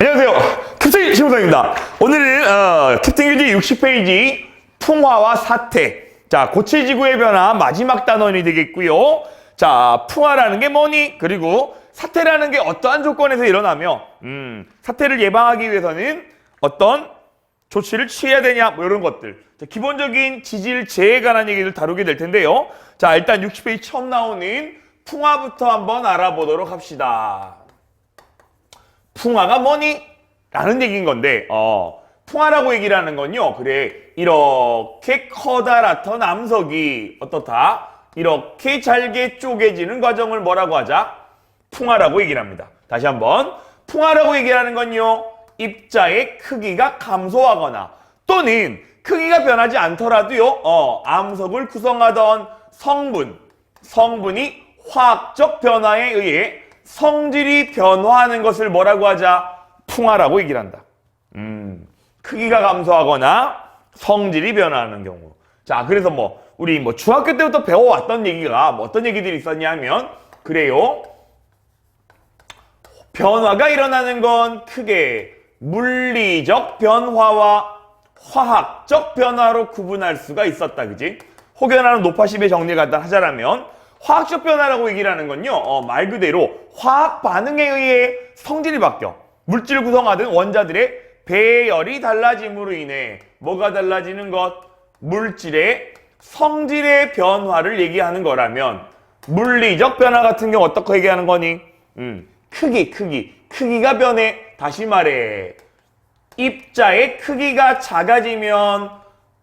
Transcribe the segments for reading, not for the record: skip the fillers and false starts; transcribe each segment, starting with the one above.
안녕하세요. 캡틴 심우성입니다. 오늘은 캡틴 교재 60페이지 풍화와 사태. 자, 고체지구의 변화 마지막 단원이 되겠고요. 자, 풍화라는 게 뭐니? 그리고 사태라는 게 어떠한 조건에서 일어나며 사태를 예방하기 위해서는 어떤 조치를 취해야 되냐, 뭐 이런 것들. 자, 기본적인 지질 재해에 관한 얘기를 다루게 될 텐데요. 자, 일단 60페이지 처음 나오는 풍화부터 한번 알아보도록 합시다. 풍화가 뭐니? 라는 얘기인 건데, 풍화라고 얘기를 하는 건요, 그래, 이렇게 커다랗던 암석이 어떻다? 이렇게 잘게 쪼개지는 과정을 뭐라고 하자? 풍화라고 얘기를 합니다. 다시 한번, 풍화라고 얘기를 하는 건요, 입자의 크기가 감소하거나 또는 크기가 변하지 않더라도요, 암석을 구성하던 성분이 화학적 변화에 의해 성질이 변화하는 것을 뭐라고 하자? 풍화라고 얘기를 한다. 크기가 감소하거나 성질이 변화하는 경우. 자, 그래서 우리 중학교 때부터 배워왔던 얘기가 어떤 얘기들이 있었냐면, 그래요. 변화가 일어나는 건 크게 물리적 변화와 화학적 변화로 구분할 수가 있었다. 그지? 혹여나는 노파심의 정리를 갖다 하자라면, 화학적 변화라고 얘기를 하는 건요, 말 그대로 화학 반응에 의해 성질이 바뀌어. 물질을 구성하던 원자들의 배열이 달라짐으로 인해 뭐가 달라지는 것? 물질의 성질의 변화를 얘기하는 거라면, 물리적 변화 같은 경우 어떻게 얘기하는 거니? 크기가 변해. 다시 말해, 입자의 크기가 작아지면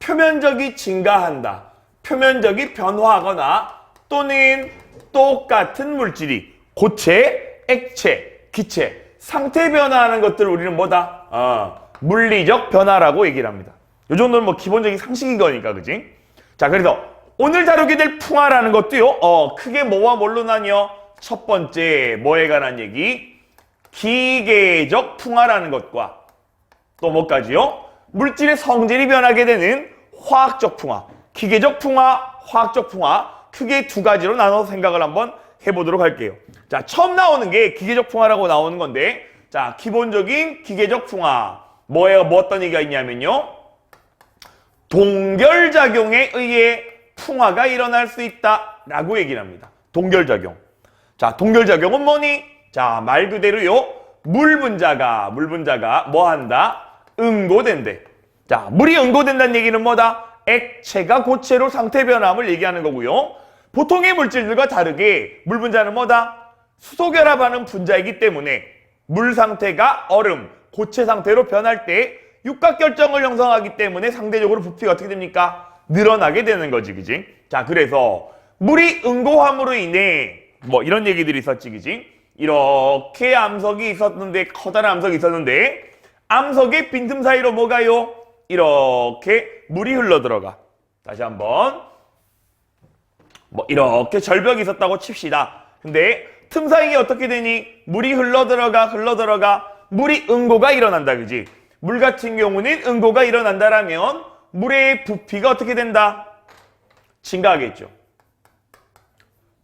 표면적이 증가한다. 표면적이 변화하거나 또는 똑같은 물질이 고체, 액체, 기체, 상태 변화하는 것들을 우리는 뭐다? 물리적 변화라고 얘기를 합니다. 이 정도는 기본적인 상식인 거니까, 그지? 자, 그래서 오늘 다루게 될 풍화라는 것도요, 크게 뭐와 뭘로 나뉘어? 첫 번째, 뭐에 관한 얘기? 기계적 풍화라는 것과 또 뭐까지요? 물질의 성질이 변하게 되는 화학적 풍화. 기계적 풍화, 화학적 풍화. 크게 두 가지로 나눠서 생각을 한번 해보도록 할게요. 자, 처음 나오는 게 기계적 풍화라고 나오는 건데, 자, 기본적인 기계적 풍화. 뭐 어떤 얘기가 있냐면요. 동결작용에 의해 풍화가 일어날 수 있다라고 얘기를 합니다. 동결작용. 자, 동결작용은 뭐니? 자, 말 그대로요. 물 분자가 뭐 한다? 응고된대. 자, 물이 응고된다는 얘기는 뭐다? 액체가 고체로 상태 변함을 얘기하는 거고요. 보통의 물질들과 다르게 물 분자는 뭐다? 수소결합하는 분자이기 때문에 물 상태가 얼음, 고체 상태로 변할 때 육각결정을 형성하기 때문에 상대적으로 부피가 어떻게 됩니까? 늘어나게 되는 거지, 그지? 자, 그래서 물이 응고함으로 인해 이런 얘기들이 있었지, 그지? 이렇게 암석이 있었는데, 커다란 암석이 있었는데, 암석의 빈틈 사이로 뭐가요? 이렇게 물이 흘러들어가. 다시 한번. 이렇게 절벽이 있었다고 칩시다. 근데 틈 사이에 어떻게 되니? 물이 흘러들어가 물이 응고가 일어난다, 그지? 물 같은 경우는 응고가 일어난다라면 물의 부피가 어떻게 된다? 증가하겠죠.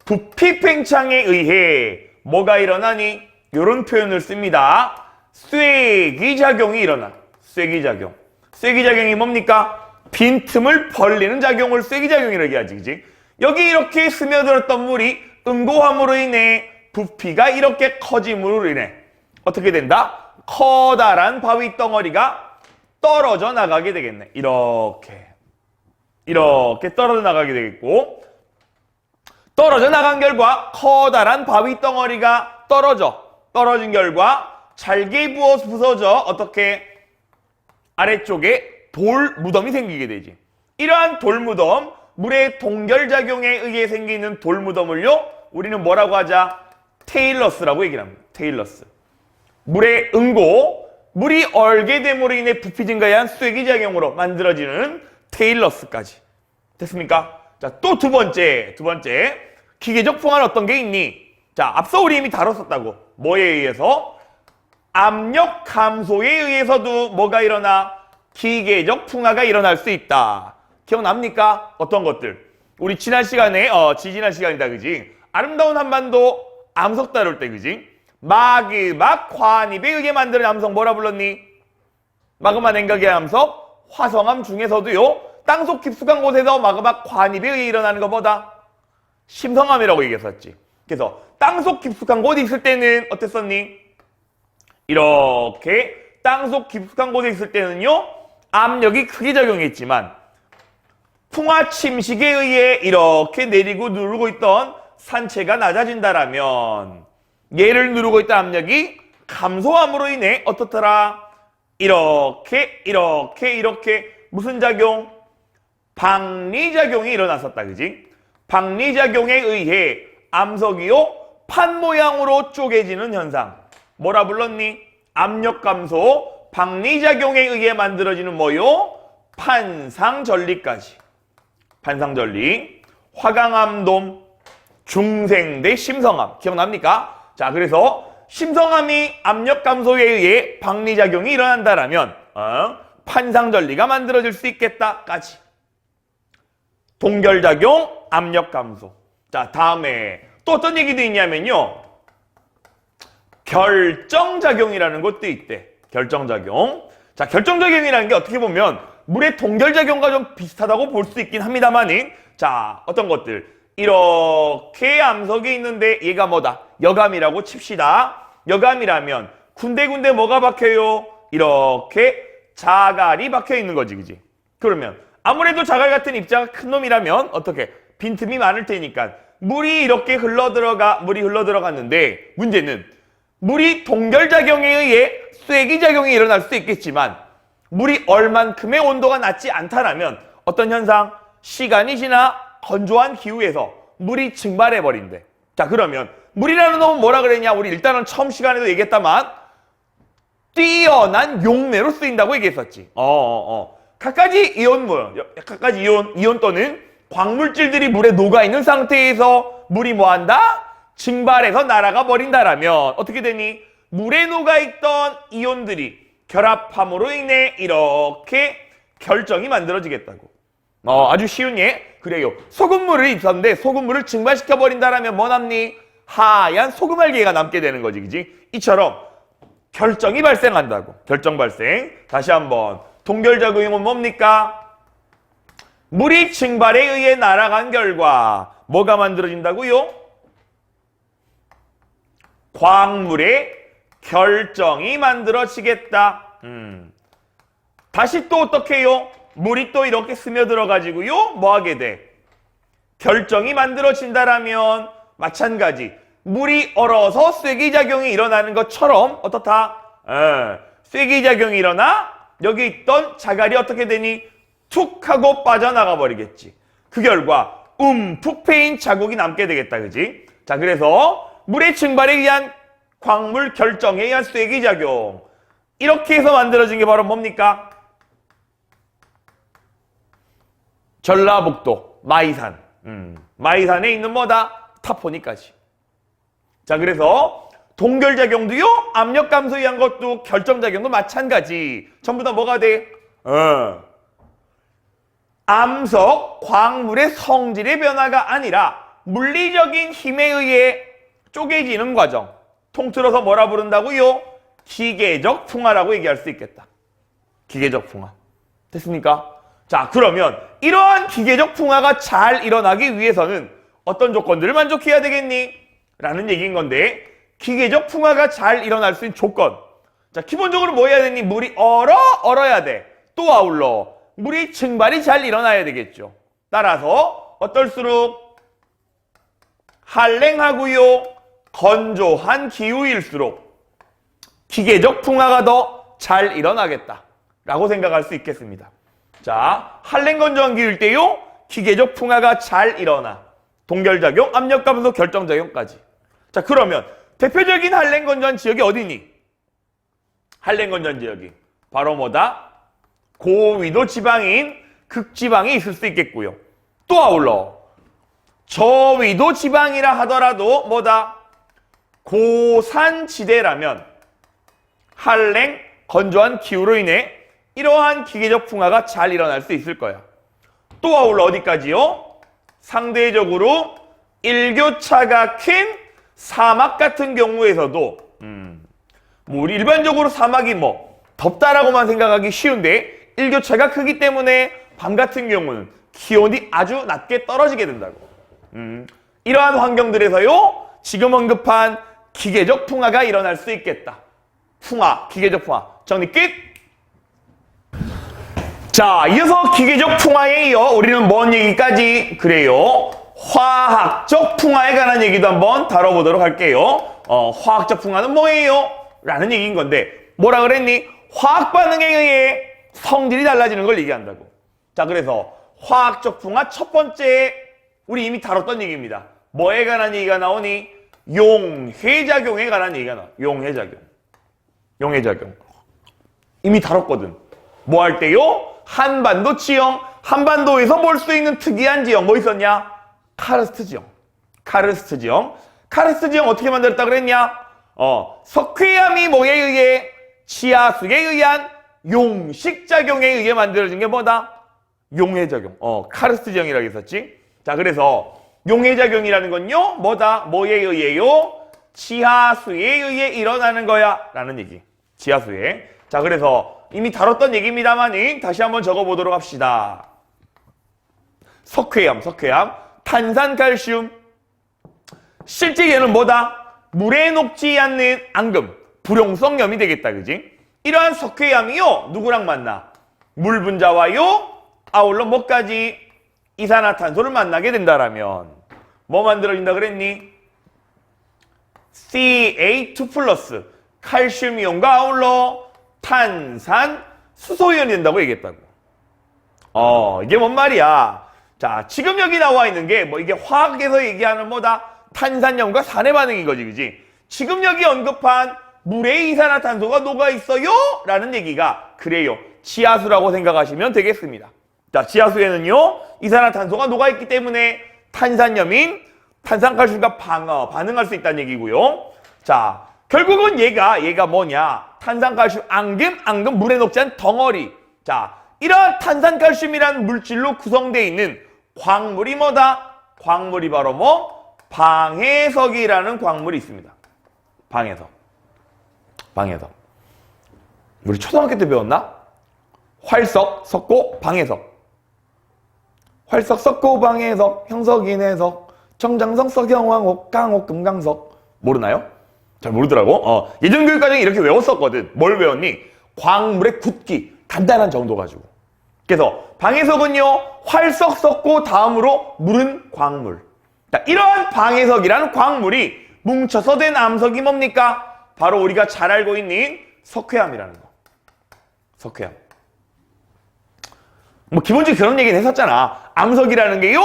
부피 팽창에 의해 뭐가 일어나니? 이런 표현을 씁니다. 쐐기작용이 일어나. 쐐기작용. 쐐기작용이 뭡니까? 빈틈을 벌리는 작용을 쐐기작용이라고 얘기하지, 그지? 여기 이렇게 스며들었던 물이 응고함으로 인해 부피가 이렇게 커짐으로 인해 어떻게 된다? 커다란 바위 덩어리가 떨어져 나가게 되겠네. 이렇게 떨어져 나가게 되겠고, 떨어져 나간 결과 커다란 바위 덩어리가 떨어진 결과 잘게 부서져 어떻게 아래쪽에 돌 무덤이 생기게 되지. 이러한 돌 무덤, 물의 동결작용에 의해 생기는 돌 무덤을요, 우리는 뭐라고 하자? 테일러스라고 얘기를 합니다. 테일러스. 물의 응고, 물이 얼게 됨으로 인해 부피 증가에 의한 쐐기작용으로 만들어지는 테일러스까지. 됐습니까? 자, 또 두 번째. 기계적 풍화는 어떤 게 있니? 자, 앞서 우리 이미 다뤘었다고. 뭐에 의해서? 압력 감소에 의해서도 뭐가 일어나? 기계적 풍화가 일어날 수 있다. 기억납니까? 어떤 것들? 우리 지난 시간에, 지지난 시간이다, 그지? 아름다운 한반도 암석 다룰 때, 그지? 마그마 관입에 의해 만드는 함석 뭐라 불렀니? 마그마 냉각의 함석 화성암 중에서도요 땅속 깊숙한 곳에서 마그마 관입에 의해 일어나는 것보다 심성암이라고 얘기했었지. 그래서 땅속 깊숙한 곳에 있을 때는 어땠었니? 이렇게 땅속 깊숙한 곳에 있을 때는요 압력이 크게 작용했지만 풍화 침식에 의해 이렇게 내리고 누르고 있던 산체가 낮아진다라면 얘를 누르고 있던 압력이 감소함으로 인해 어떻더라? 이렇게 무슨 작용? 박리작용이 일어났었다. 그지? 박리작용에 의해 암석이요 판 모양으로 쪼개지는 현상 뭐라 불렀니? 압력 감소, 박리작용에 의해 만들어지는 뭐요? 판상전리까지. 판상전리, 화강암돔, 중생대 심성암 기억납니까? 자, 그래서 심성암이 압력 감소에 의해 박리작용이 일어난다라면 판상전리가 만들어질 수 있겠다까지. 동결작용, 압력 감소. 자, 다음에 또 어떤 얘기도 있냐면요. 결정작용이라는 것도 있대. 결정작용. 자, 결정작용이라는 게 어떻게 보면 물의 동결작용과 좀 비슷하다고 볼 수 있긴 합니다만은 자, 어떤 것들. 이렇게 암석이 있는데 얘가 뭐다? 여감이라고 칩시다. 여감이라면 군데군데 뭐가 박혀요? 이렇게 자갈이 박혀 있는 거지, 그지? 그러면 아무래도 자갈 같은 입자가 큰 놈이라면 어떻게? 빈틈이 많을 테니까 물이 이렇게 흘러들어갔는데 문제는 물이 동결작용에 의해 쐐기작용이 일어날 수 있겠지만 물이 얼만큼의 온도가 낮지 않다라면 어떤 현상? 시간이 지나 건조한 기후에서 물이 증발해버린대. 자, 그러면 물이라는 놈은 뭐라 그랬냐? 우리 일단은 처음 시간에도 얘기했다만 뛰어난 용매로 쓰인다고 얘기했었지. 갖가지 이온 또는 광물질들이 물에 녹아있는 상태에서 물이 뭐한다? 증발해서 날아가 버린다라면 어떻게 되니? 물에 녹아있던 이온들이 결합함으로 인해 이렇게 결정이 만들어지겠다고. 아주 쉬운 예. 그래요. 소금물을 입혔는데 소금물을 증발시켜버린다라면 뭐 남니? 하얀 소금알갱이가 남게 되는 거지, 그지? 이처럼 결정이 발생한다고. 결정 발생. 다시 한번. 동결작용은 뭡니까? 물이 증발에 의해 날아간 결과 뭐가 만들어진다고요? 광물의 결정이 만들어지겠다. 다시 또 어떻게 해요? 물이 또 이렇게 스며들어가지고요. 뭐 하게 돼? 결정이 만들어진다라면 마찬가지. 물이 얼어서 쐐기작용이 일어나는 것처럼 어떻다? 쐐기작용이 일어나 여기 있던 자갈이 어떻게 되니? 툭 하고 빠져나가 버리겠지. 그 결과 움푹 패인 자국이 남게 되겠다. 그지? 자, 그래서 물의 증발에 의한 광물 결정에 의한 쐐기작용. 이렇게 해서 만들어진 게 바로 뭡니까? 전라북도 마이산. 마이산에 있는 뭐다? 타포니까지. 자, 그래서 동결작용도요. 압력 감소에 의한 것도 결정작용도 마찬가지. 전부 다 뭐가 돼? 암석, 광물의 성질의 변화가 아니라 물리적인 힘에 의해 쪼개지는 과정. 통틀어서 뭐라 부른다고요? 기계적 풍화라고 얘기할 수 있겠다. 기계적 풍화. 됐습니까? 자, 그러면 이러한 기계적 풍화가 잘 일어나기 위해서는 어떤 조건들을 만족해야 되겠니? 라는 얘기인 건데 기계적 풍화가 잘 일어날 수 있는 조건. 자, 기본적으로 뭐 해야 되니? 물이 얼어야 돼. 또 아울러 물이 증발이 잘 일어나야 되겠죠. 따라서 어떨수록 한랭하고요. 건조한 기후일수록 기계적 풍화가 더 잘 일어나겠다라고 생각할 수 있겠습니다. 자, 한랭 건조한 기후일 때요. 기계적 풍화가 잘 일어나. 동결작용, 압력감소, 결정작용까지. 자, 그러면 대표적인 한랭 건조한 지역이 어디니? 한랭 건조한 지역이 바로 뭐다? 고위도 지방인 극지방이 있을 수 있겠고요. 또 아울러 저위도 지방이라 하더라도 뭐다? 고산지대라면 한랭 건조한 기후로 인해 이러한 기계적 풍화가 잘 일어날 수 있을 거야. 또 아울러 어디까지요? 상대적으로 일교차가 큰 사막 같은 경우에서도 뭐 우리 일반적으로 사막이 뭐 덥다라고만 생각하기 쉬운데 일교차가 크기 때문에 밤 같은 경우는 기온이 아주 낮게 떨어지게 된다고. 이러한 환경들에서요 지금 언급한 기계적 풍화가 일어날 수 있겠다. 풍화, 기계적 풍화. 정리 끝! 자, 이어서 기계적 풍화에 이어 우리는 뭔 얘기까지? 그래요. 화학적 풍화에 관한 얘기도 한번 다뤄보도록 할게요. 화학적 풍화는 뭐예요? 라는 얘기인 건데 뭐라 그랬니? 화학 반응에 의해 성질이 달라지는 걸 얘기한다고. 자, 그래서 화학적 풍화 첫 번째 우리 이미 다뤘던 얘기입니다. 뭐에 관한 얘기가 나오니? 용해작용에 관한 얘기가 나와. 용해작용. 용해작용. 이미 다뤘거든. 뭐 할 때요? 한반도 지형. 한반도에서 볼 수 있는 특이한 지형. 뭐 있었냐? 카르스트 지형. 카르스트 지형. 카르스트 지형 어떻게 만들었다 그랬냐? 석회암이 뭐에 의해? 지하수에 의한 용식작용에 의해 만들어진 게 뭐다? 용해작용. 카르스트 지형이라고 했었지. 자, 그래서 용해작용이라는 건요, 뭐다? 뭐에 의해요? 지하수에 의해 일어나는 거야. 라는 얘기. 지하수에. 자, 그래서 이미 다뤘던 얘기입니다만 다시 한번 적어보도록 합시다. 석회암. 탄산칼슘. 실제 얘는 뭐다? 물에 녹지 않는 앙금. 불용성염이 되겠다. 그지? 이러한 석회암이요. 누구랑 만나? 물 분자와요. 아울러 뭐까지? 이산화탄소를 만나게 된다라면 뭐 만들어진다 그랬니? CA2 플러스 칼슘이온과 아울러 탄산 수소이온이 된다고 얘기했다고. 이게 뭔 말이야? 자, 지금 여기 나와 있는 게 뭐 이게 화학에서 얘기하는 뭐다? 탄산염과 산의 반응인 거지, 그지? 지금 여기 언급한 물에 이산화탄소가 녹아 있어요? 라는 얘기가 그래요. 지하수라고 생각하시면 되겠습니다. 자, 지하수에는요, 이산화탄소가 녹아있기 때문에 탄산염인 탄산칼슘과 반응할 수 있다는 얘기고요. 자, 결국은 얘가 뭐냐? 탄산칼슘 앙금, 물에 녹지 않은 덩어리. 자, 이러한 탄산칼슘이라는 물질로 구성되어 있는 광물이 뭐다? 광물이 바로 뭐? 방해석이라는 광물이 있습니다. 방해석. 우리 초등학교 때 배웠나? 활석, 석고, 방해석. 활석, 석고, 방해석, 형석, 인해석, 청장석, 석영황옥, 강옥, 금강석. 모르나요? 잘 모르더라고. 예전 교육과정에 이렇게 외웠었거든. 뭘 외웠니? 광물의 굳기, 단단한 정도 가지고. 그래서 방해석은요, 활석, 석고, 다음으로 물은 광물. 자, 이러한 방해석이라는 광물이 뭉쳐서 된 암석이 뭡니까? 바로 우리가 잘 알고 있는 석회암이라는 거. 석회암. 뭐 기본적으로 그런 얘기는 했었잖아. 암석이라는 게요,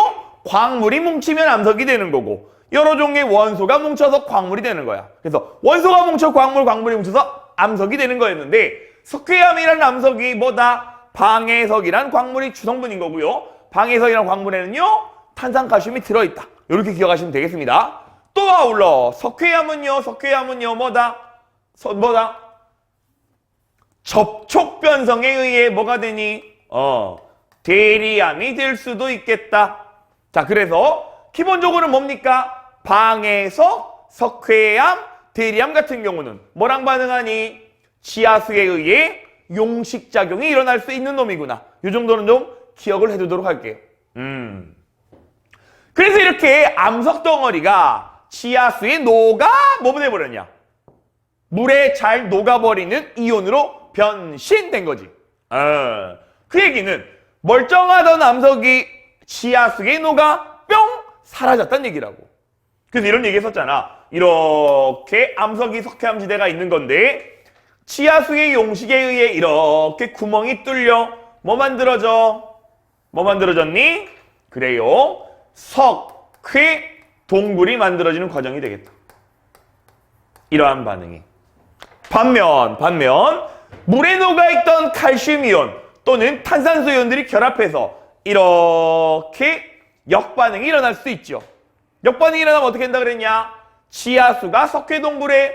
광물이 뭉치면 암석이 되는 거고 여러 종류의 원소가 뭉쳐서 광물이 되는 거야. 그래서 원소가 뭉쳐 광물이 뭉쳐서 암석이 되는 거였는데 석회암이라는 암석이 뭐다? 방해석이라는 광물이 주성분인 거고요. 방해석이라는 광물에는요, 탄산칼슘이 들어있다. 이렇게 기억하시면 되겠습니다. 또 아울러 석회암은요 뭐다? 접촉 변성에 의해 뭐가 되니? 대리암이 될 수도 있겠다. 자, 그래서 기본적으로 뭡니까? 방해석, 석회암, 대리암 같은 경우는 뭐랑 반응하니? 지하수에 의해 용식작용이 일어날 수 있는 놈이구나. 이 정도는 좀 기억을 해두도록 할게요. 그래서 이렇게 암석 덩어리가 지하수에 녹아 뭐 돼버렸냐? 물에 잘 녹아버리는 이온으로 변신된 거지. 그 얘기는 멀쩡하던 암석이 지하수에 녹아 뿅 사라졌다는 얘기라고. 그래서 이런 얘기 했었잖아. 이렇게 암석이 석회암지대가 있는 건데 지하수의 용식에 의해 이렇게 구멍이 뚫려 뭐 만들어졌니? 그래요. 석회 동굴이 만들어지는 과정이 되겠다. 이러한 반응이. 반면 물에 녹아있던 칼슘이온 또는 탄산수 이온들이 결합해서 이렇게 역반응이 일어날 수 있죠. 역반응이 일어나면 어떻게 된다 그랬냐? 지하수가 석회동굴에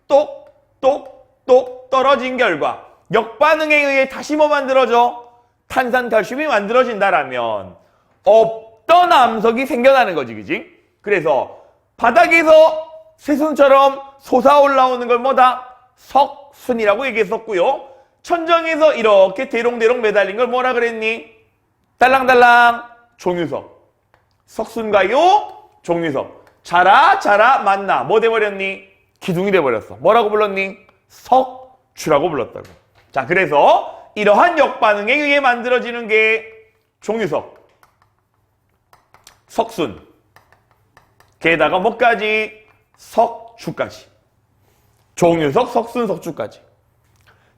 똑똑똑 떨어진 결과 역반응에 의해 다시 뭐 만들어져? 탄산칼슘이 만들어진다라면 없던 암석이 생겨나는 거지, 그지? 그래서 바닥에서 새순처럼 솟아 올라오는 걸 뭐다? 석순이라고 얘기했었고요. 천정에서 이렇게 대롱대롱 매달린 걸 뭐라 그랬니? 딸랑딸랑 종유석. 석순가요? 종유석. 자라 만나. 뭐 돼버렸니? 기둥이 돼버렸어. 뭐라고 불렀니? 석주라고 불렀다고. 자, 그래서 이러한 역반응에 의해 만들어지는 게 종유석, 석순, 게다가 뭐까지? 석주까지. 종유석, 석순, 석주까지.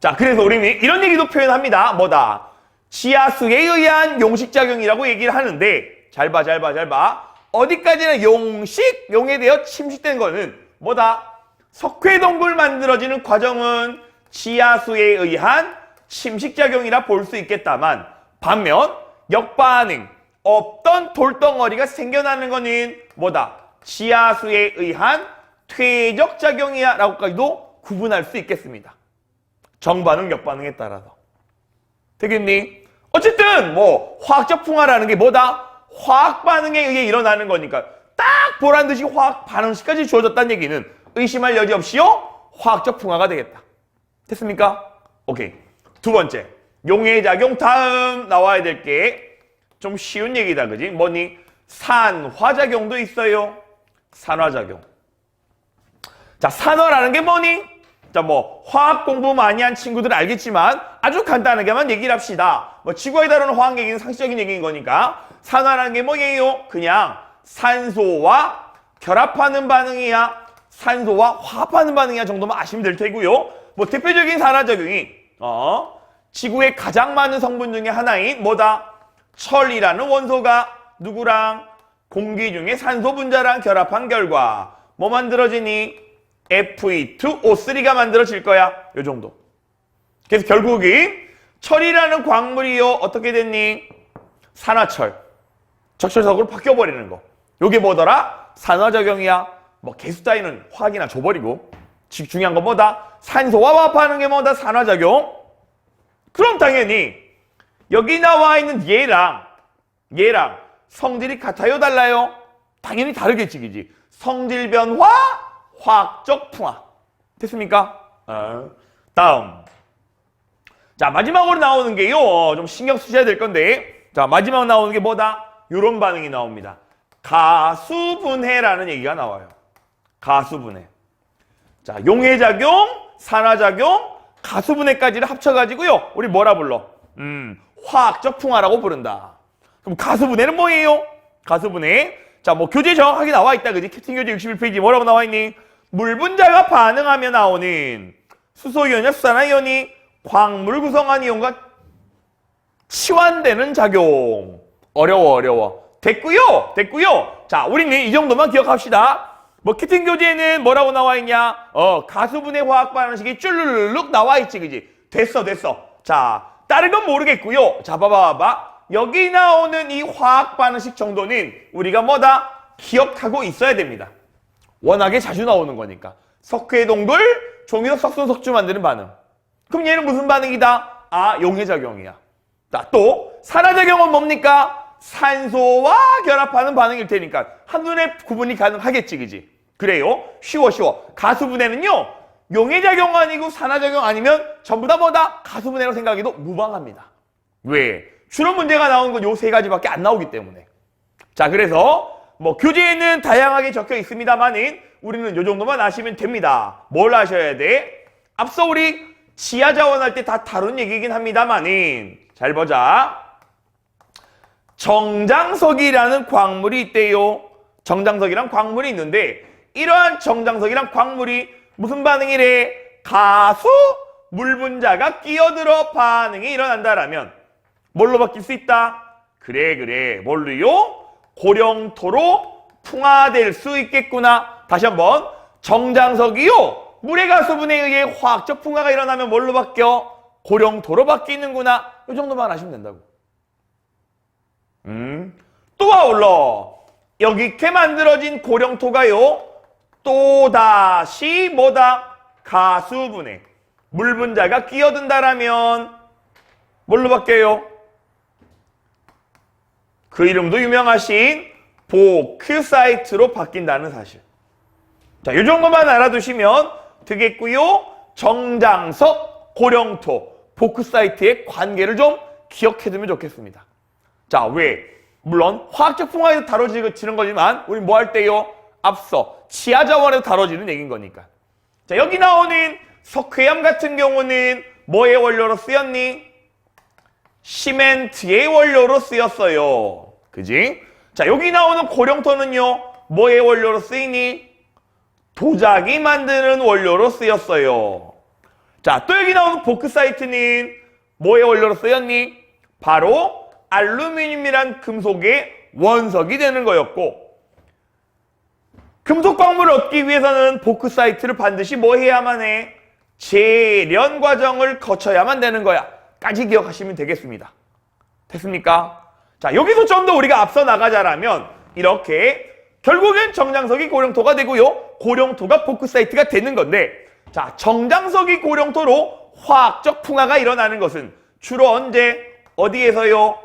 자, 그래서 우리는 이런 얘기도 표현합니다. 뭐다? 지하수에 의한 용식작용이라고 얘기를 하는데, 잘 봐. 어디까지나 용에 대해 침식된 거는 뭐다? 석회동굴 만들어지는 과정은 지하수에 의한 침식작용이라 볼 수 있겠다만, 반면 역반응, 없던 돌덩어리가 생겨나는 거는 뭐다? 지하수에 의한 퇴적작용이야 라고까지도 구분할 수 있겠습니다. 정반응, 역반응에 따라서. 되겠니? 어쨌든 뭐 화학적 풍화라는 게 뭐다? 화학 반응에 의해 일어나는 거니까 딱 보란 듯이 화학 반응식까지 주어졌다는 얘기는 의심할 여지 없이요 화학적 풍화가 되겠다. 됐습니까? 오케이. 두 번째, 용해작용. 다음 나와야 될 게 좀 쉬운 얘기다, 그지? 뭐니? 산화작용도 있어요. 산화작용. 자, 산화라는 게 뭐니? 자, 뭐 화학 공부 많이 한 친구들 알겠지만 아주 간단하게만 얘기를 합시다. 뭐 지구에 다루는 화학 얘기는 상식적인 얘기인 거니까 산화라는 게 뭐예요? 그냥 산소와 결합하는 반응이야, 산소와 화합하는 반응이야 정도만 아시면 될 테고요. 뭐 대표적인 산화작용이 지구에 가장 많은 성분 중에 하나인 뭐다? 철이라는 원소가 누구랑? 공기 중에 산소 분자랑 결합한 결과 뭐 만들어지니? Fe2O3가 만들어질 거야. 요 정도. 그래서 결국이 철이라는 광물이요 어떻게 됐니? 산화철. 적철석으로 바뀌어버리는 거. 요게 뭐더라? 산화작용이야. 뭐 개수 따위는 화학이나 줘버리고 중요한 건 뭐다? 산소와 화합하는 게 뭐다? 산화작용. 그럼 당연히 여기 나와 있는 얘랑 성질이 같아요? 달라요? 당연히 다르겠지, 그지? 성질 변화, 화학적 풍화. 됐습니까? 다음. 자, 마지막으로 나오는 게요. 좀 신경 쓰셔야 될 건데. 자, 마지막 나오는 게 뭐다? 요런 반응이 나옵니다. 가수분해라는 얘기가 나와요. 가수분해. 자, 용해작용, 산화작용, 가수분해까지를 합쳐가지고요. 우리 뭐라 불러? 화학적 풍화라고 부른다. 그럼 가수분해는 뭐예요? 가수분해. 자, 뭐 교재 정확하게 나와 있다, 그지? 캡틴 교재 61페이지 뭐라고 나와 있니? 물 분자가 반응하며 나오는 수소이온이나 수산화이온이 광물 구성한 이온과 치환되는 작용. 어려워. 됐고요. 자, 우리는 이 정도만 기억합시다. 뭐 캡틴 교재에는 뭐라고 나와 있냐? 가수분해 화학 반응식이 쭈르륵 나와 있지, 그지? 됐어. 자, 다른 건 모르겠고요. 자, 봐봐. 여기 나오는 이 화학 반응식 정도는 우리가 뭐다? 기억하고 있어야 됩니다. 워낙에 자주 나오는 거니까. 석회동굴, 종유석, 석순, 석주 만드는 반응. 그럼 얘는 무슨 반응이다? 용해작용이야. 자, 또 산화작용은 뭡니까? 산소와 결합하는 반응일 테니까 한눈에 구분이 가능하겠지, 그지? 그래요. 쉬워. 가수분해는요, 용해작용 아니고 산화작용 아니면 전부 다 뭐다? 가수분해라고 생각해도 무방합니다. 왜? 주로 문제가 나오는 건 요 세 가지밖에 안 나오기 때문에. 자, 그래서 뭐 교재에는 다양하게 적혀 있습니다만은 우리는 요 정도만 아시면 됩니다. 뭘 아셔야 돼? 앞서 우리 지하자원 할 때 다 다룬 얘기긴 합니다만은 잘 보자. 정장석이라는 광물이 있대요. 정장석이란 광물이 있는데 이러한 정장석이란 광물이 무슨 반응이래? 가수 물 분자가 끼어들어 반응이 일어난다라면 뭘로 바뀔 수 있다? 그래. 뭘로요? 고령토로 풍화될 수 있겠구나. 다시 한번. 정장석이요. 물의 가수분에 의해 화학적 풍화가 일어나면 뭘로 바뀌어? 고령토로 바뀌는구나. 이 정도만 아시면 된다고. 또 아울러 여기 이렇게 만들어진 고령토가요. 또다시 뭐다? 가수분해. 물 분자가 끼어든다라면 뭘로 바뀌어요? 그 이름도 유명하신 보크사이트로 바뀐다는 사실. 자, 이 정도만 알아두시면 되겠고요. 정장석, 고령토, 보크사이트의 관계를 좀 기억해두면 좋겠습니다. 자, 왜? 물론 화학적 풍화에서 다뤄지는 거지만 우리 뭐 할 때요? 앞서 지하자원에서 다뤄지는 얘기인 거니까. 자, 여기 나오는 석회암 같은 경우는 뭐의 원료로 쓰였니? 시멘트의 원료로 쓰였어요. 그지? 자, 여기 나오는 고령토는요, 뭐의 원료로 쓰이니? 도자기 만드는 원료로 쓰였어요. 자, 또 여기 나오는 보크사이트는 뭐의 원료로 쓰였니? 바로 알루미늄이란 금속의 원석이 되는 거였고, 금속 광물을 얻기 위해서는 보크사이트를 반드시 뭐 해야만 해? 재련 과정을 거쳐야만 되는 거야. 까지 기억하시면 되겠습니다. 됐습니까? 자, 여기서 좀 더 우리가 앞서 나가자라면 이렇게 결국엔 정장석이 고령토가 되고요, 고령토가 보크사이트가 되는 건데, 자, 정장석이 고령토로 화학적 풍화가 일어나는 것은 주로 언제? 어디에서요?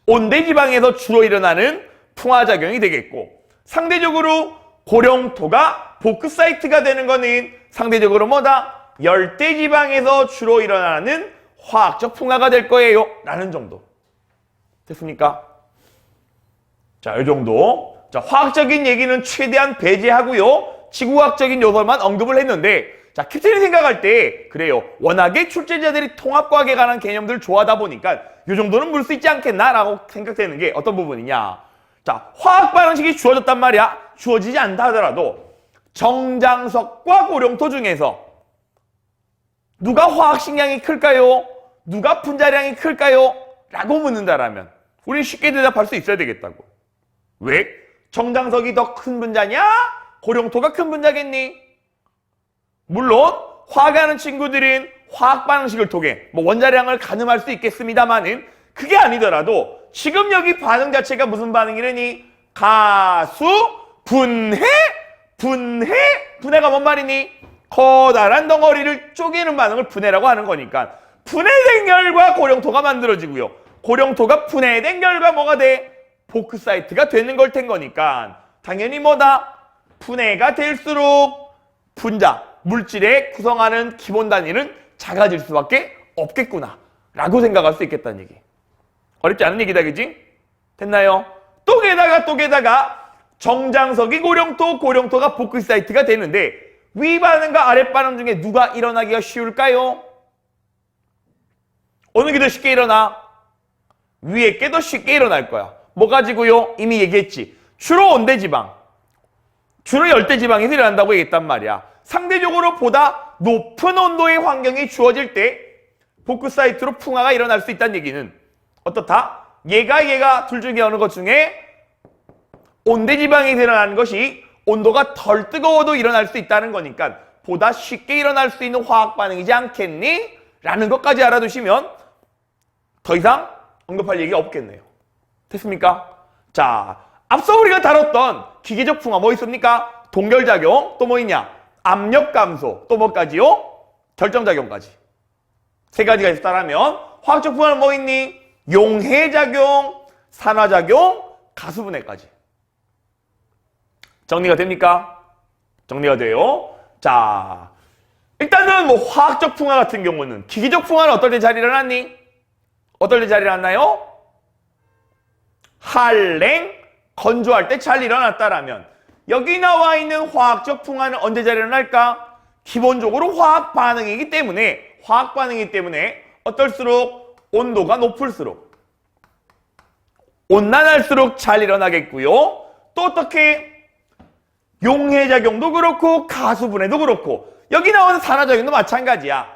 온대지방에서 주로 일어나는 풍화작용이 되겠고, 상대적으로 고령토가 보크사이트가 되는 거는 상대적으로 뭐다? 열대지방에서 주로 일어나는 화학적 풍화가 될 거예요 라는 정도. 됐습니까? 자, 이 정도. 자, 화학적인 얘기는 최대한 배제하고요, 지구과학적인 요소만 언급을 했는데, 자, 캡틴이 생각할 때 그래요, 워낙에 출제자들이 통합과학에 관한 개념들을 좋아하다 보니까 이 정도는 물 수 있지 않겠나라고 생각되는 게 어떤 부분이냐. 자, 화학 반응식이 주어졌단 말이야. 주어지지 않다 하더라도 정장석과 고령토 중에서 누가 화학식량이 클까요? 누가 분자량이 클까요? 라고 묻는다라면 우리는 쉽게 대답할 수 있어야 되겠다고. 왜? 정장석이 더 큰 분자냐? 고령토가 큰 분자겠니? 물론 화학하는 친구들은 화학 반응식을 통해 뭐 원자량을 가늠할 수 있겠습니다만은 그게 아니더라도 지금 여기 반응 자체가 무슨 반응이래니? 가수, 분해? 분해가 뭔 말이니? 커다란 덩어리를 쪼개는 반응을 분해라고 하는 거니까 분해된 결과 고령토가 만들어지고요, 고령토가 분해된 결과 뭐가 돼? 보크사이트가 되는 걸 텐 거니까 당연히 뭐다? 분해가 될수록 분자, 물질의 구성하는 기본 단위는 작아질 수밖에 없겠구나 라고 생각할 수 있겠다는 얘기. 어렵지 않은 얘기다, 그지? 됐나요? 또 게다가 정장석이 고령토, 고령토가 보크사이트가 되는데 위 반응과 아랫 반응 중에 누가 일어나기가 쉬울까요? 어느 게 더 쉽게 일어나? 위에 게 더 쉽게 일어날 거야. 뭐 가지고요? 이미 얘기했지. 주로 온대지방, 주로 열대지방에서 일어난다고 얘기했단 말이야. 상대적으로 보다 높은 온도의 환경이 주어질 때 보크사이트로 풍화가 일어날 수 있다는 얘기는 어떻다? 얘가 둘 중에 어느 것 중에 온대지방에서 일어나는 것이 온도가 덜 뜨거워도 일어날 수 있다는 거니까 보다 쉽게 일어날 수 있는 화학 반응이지 않겠니? 라는 것까지 알아두시면 더 이상 언급할 얘기가 없겠네요. 됐습니까? 자, 앞서 우리가 다뤘던 기계적 풍화 뭐 있습니까? 동결작용, 또 뭐 있냐? 압력 감소, 또 뭐까지요? 결정작용까지. 세 가지가 있다라면 화학적 풍화는 뭐 있니? 용해작용, 산화작용, 가수분해까지. 정리가 됩니까? 정리가 돼요. 자, 일단은 뭐 화학적 풍화 같은 경우는 기계적 풍화는 어떨 때 잘 일어났니? 어떨 때 잘 일어났나요? 한랭, 건조할 때 잘 일어났다라면 여기 나와 있는 화학적 풍화는 언제 잘 일어날까? 기본적으로 화학 반응이기 때문에 어떨수록 온도가 높을수록 온난할수록 잘 일어나겠고요. 또 어떻게? 용해작용도 그렇고 가수분해도 그렇고 여기 나오는 산화작용도 마찬가지야.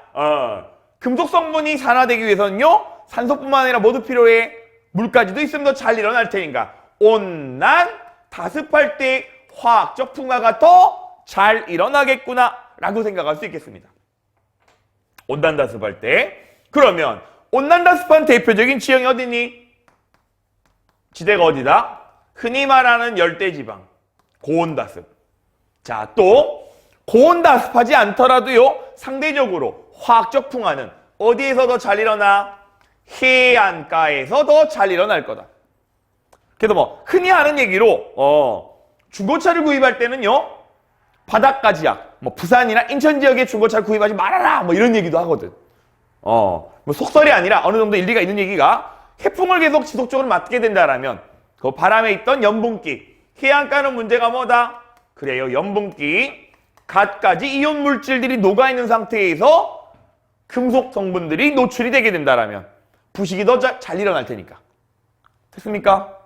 금속 성분이 산화되기 위해서는요, 산소뿐만 아니라 모두 필요해. 물까지도 있으면 더 잘 일어날 테니까 온난, 다습할 때 화학적 풍화가 더 잘 일어나겠구나 라고 생각할 수 있겠습니다. 온난, 다습할 때. 그러면 온난, 다습한 대표적인 지형이 어디니? 지대가 어디다? 흔히 말하는 열대지방, 고온다습. 자, 또 고온다습하지 않더라도요, 상대적으로 화학적 풍화는 어디에서 더 잘 일어나? 해안가에서 더 잘 일어날 거다. 그래서 뭐 흔히 하는 얘기로 중고차를 구입할 때는요, 바닷가 지역, 뭐 부산이나 인천 지역의 중고차를 구입하지 말아라, 뭐 이런 얘기도 하거든. 뭐 속설이 아니라 어느 정도 일리가 있는 얘기가, 해풍을 계속 지속적으로 맞게 된다라면 그 바람에 있던 염분기, 해안가는 문제가 뭐다? 그래요, 염분기, 갖가지 이온 물질들이 녹아있는 상태에서 금속 성분들이 노출이 되게 된다라면 부식이 더 잘 일어날 테니까. 됐습니까?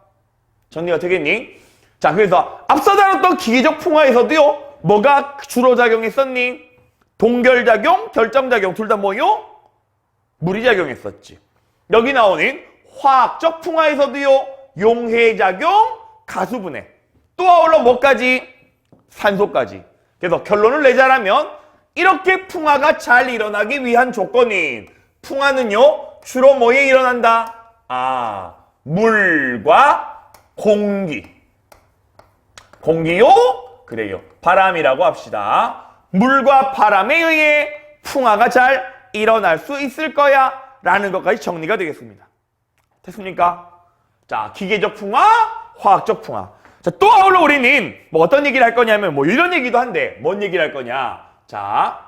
정리가 되겠니? 자, 그래서 앞서 다뤘던 기계적 풍화에서도요, 뭐가 주로 작용했었니? 동결작용, 결정작용 둘 다 뭐요? 물이 작용했었지. 여기 나오는 화학적 풍화에서도요, 용해작용, 가수분해, 또 아울러 뭐까지? 산소까지. 그래서 결론을 내자라면 이렇게 풍화가 잘 일어나기 위한 조건인, 풍화는요 주로 뭐에 일어난다? 물과 공기. 공기요? 그래요, 바람이라고 합시다. 물과 바람에 의해 풍화가 잘 일어날 수 있을 거야 라는 것까지 정리가 되겠습니다. 됐습니까? 자, 기계적 풍화, 화학적 풍화. 자, 또 아울러 우리는 뭐 어떤 얘기를 할 거냐면 뭐 이런 얘기도 한대. 뭔 얘기를 할 거냐? 자,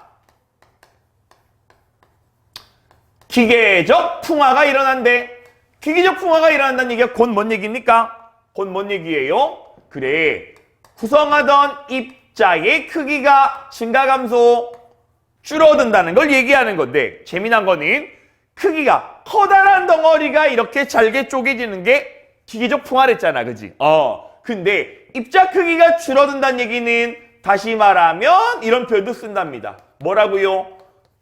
기계적 풍화가 일어난대. 기계적 풍화가 일어난다는 얘기가 곧 뭔 얘기입니까? 곧 뭔 얘기예요? 그래, 구성하던 입자의 크기가 증가 감소, 줄어든다는 걸 얘기하는 건데, 재미난 거는 크기가, 커다란 덩어리가 이렇게 잘게 쪼개지는 게 기계적 풍화랬잖아, 그지? 근데 입자 크기가 줄어든다는 얘기는 다시 말하면 이런 표현도 쓴답니다. 뭐라고요?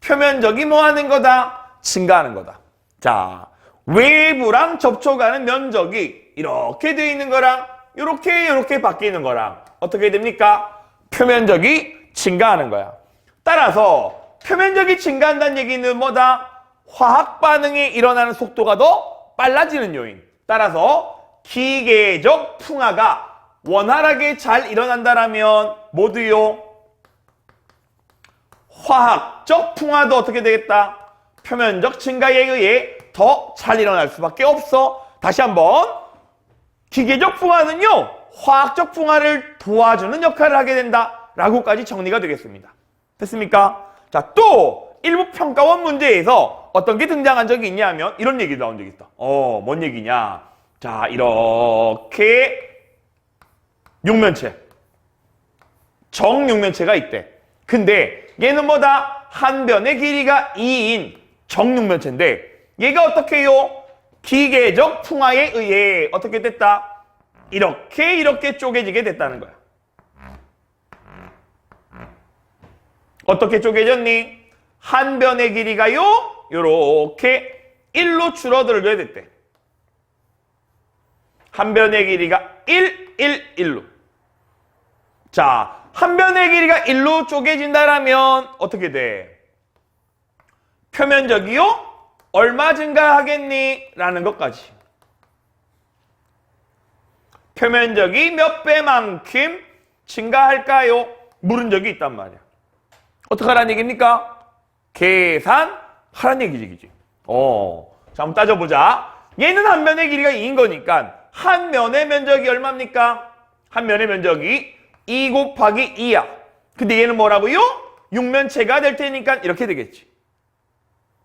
표면적이 뭐 하는 거다? 증가하는 거다. 자, 외부랑 접촉하는 면적이 이렇게 돼 있는 거랑 이렇게 바뀌는 거랑 어떻게 됩니까? 표면적이 증가하는 거야. 따라서 표면적이 증가한다는 얘기는 뭐다? 화학 반응이 일어나는 속도가 더 빨라지는 요인. 따라서 기계적 풍화가 원활하게 잘 일어난다라면 모두요, 화학적 풍화도 어떻게 되겠다? 표면적 증가에 의해 더 잘 일어날 수밖에 없어. 다시 한번, 기계적 풍화는요 화학적 풍화를 도와주는 역할을 하게 된다 라고까지 정리가 되겠습니다. 됐습니까? 자, 또 일부 평가원 문제에서 어떤 게 등장한 적이 있냐 하면 이런 얘기 나온 적이 있다. 뭔 얘기냐? 자, 이렇게 육면체, 정육면체가 있대. 근데 얘는 뭐다? 한 변의 길이가 2인 정육면체인데 얘가 어떻게 해요? 기계적 풍화에 의해 어떻게 됐다? 이렇게 쪼개지게 됐다는 거야. 어떻게 쪼개졌니? 한 변의 길이가요, 요렇게 1로 줄어들게 됐대. 한 변의 길이가 1로. 자, 한 변의 길이가 1로 쪼개진다라면 어떻게 돼? 표면적이요? 얼마 증가하겠니? 라는 것까지. 표면적이 몇 배만큼 증가할까요? 물은 적이 있단 말이야. 어떻게 하라는 얘기입니까? 계산하라는 얘기지. 자, 한번 따져보자. 얘는 한 면의 길이가 2인 거니까 한 면의 면적이 얼마입니까? 한 면의 면적이 2 곱하기 2야. 근데 얘는 뭐라고요? 육면체가 될 테니까 이렇게 되겠지.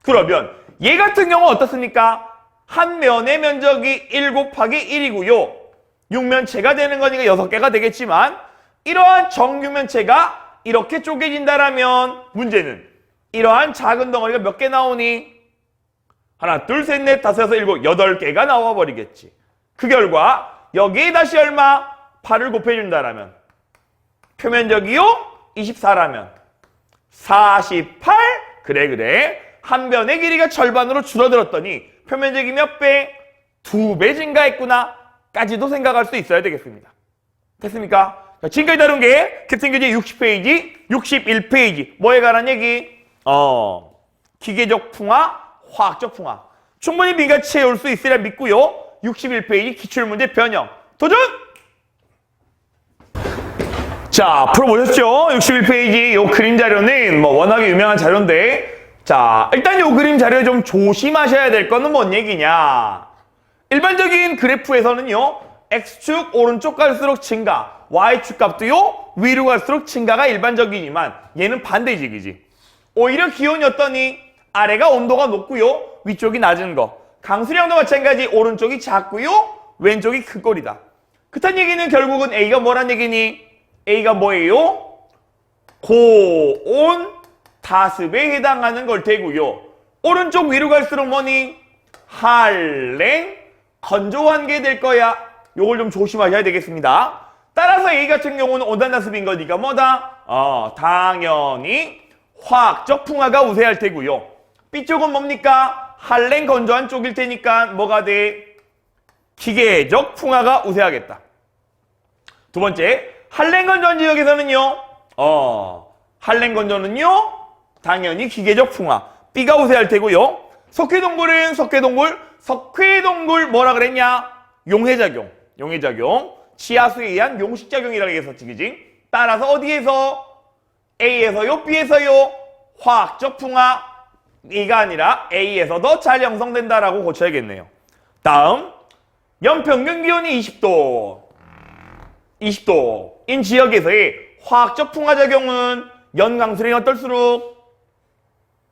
그러면 얘 같은 경우는 어떻습니까? 한 면의 면적이 1 곱하기 1이고요. 육면체가 되는 거니까 6개가 되겠지만 이러한 정육면체가 이렇게 쪼개진다라면 문제는 이러한 작은 덩어리가 몇 개 나오니? 하나, 둘, 셋, 넷, 다섯, 여섯, 일곱, 8개가 나와버리겠지. 그 결과 여기에 다시 얼마? 8을 곱해준다라면 표면적이요? 24라면 48? 그래. 한 변의 길이가 절반으로 줄어들었더니 표면적이 몇 배? 2배 증가했구나 까지도 생각할 수 있어야 되겠습니다. 됐습니까? 자, 지금까지 다룬 게 캡틴 교재 60페이지, 61페이지 뭐에 관한 얘기? 기계적 풍화, 화학적 풍화 충분히 민감히 채울 수 있으리라 믿고요. 61페이지 기출문제 변형 도전! 자, 풀어보셨죠? 61페이지 요 그림 자료는 뭐 워낙에 유명한 자료인데, 자, 일단 요 그림 자료에 좀 조심하셔야 될 거는 뭔 얘기냐? 일반적인 그래프에서는요, X축 오른쪽 갈수록 증가, Y축 값도요, 위로 갈수록 증가가 일반적이지만 얘는 반대직이지. 오히려 기온이 어떠니? 아래가 온도가 높고요. 위쪽이 낮은 거. 강수량도 마찬가지. 오른쪽이 작고요. 왼쪽이 큰 꼴이다. 그딴 얘기는 결국은 A가 뭐란 얘기니? A가 뭐예요? 고온 다습에 해당하는 걸 테고요. 오른쪽 위로 갈수록 뭐니? 한랭 건조한 게 될 거야. 요걸 좀 조심하셔야 되겠습니다. 따라서 A 같은 경우는 온난다습인 거니까 뭐다? 당연히 화학적 풍화가 우세할 테고요. B 쪽은 뭡니까? 한랭 건조한 쪽일 테니까 뭐가 돼? 기계적 풍화가 우세하겠다. 두 번째, 한랭 건조한 지역에서는요. 한랭 건조는요. 당연히 기계적 풍화. B가 우세할 테고요. 석회동굴은 석회동굴 뭐라 그랬냐? 용해작용. 지하수에 의한 용식작용이라고 했었지, 그지? 따라서 어디에서? A에서요? B에서요? 화학적 풍화. A가 아니라 A에서 더 잘 형성된다라고 고쳐야겠네요. 다음, 연평균 기온이 20도인 지역에서의 화학적 풍화 작용은 연강수량이 어떨수록?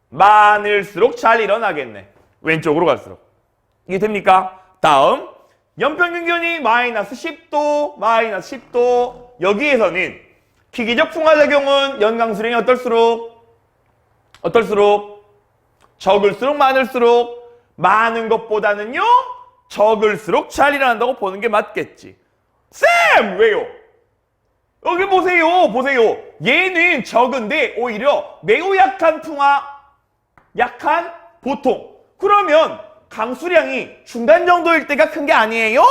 많을수록 잘 일어나겠네. 왼쪽으로 갈수록. 이게 됩니까? 다음, 연평균 기온이 마이너스 10도. 여기에서는 기계적 풍화 작용은 연강수량이 어떨수록? 적을수록 많을수록 많은 것보다는요 적을수록 잘 일어난다고 보는 게 맞겠지. 쌤! 왜요? 여기 보세요. 얘는 적은데 오히려 매우 약한 풍화, 약한 보통. 그러면 강수량이 중간 정도일 때가 큰 게 아니에요?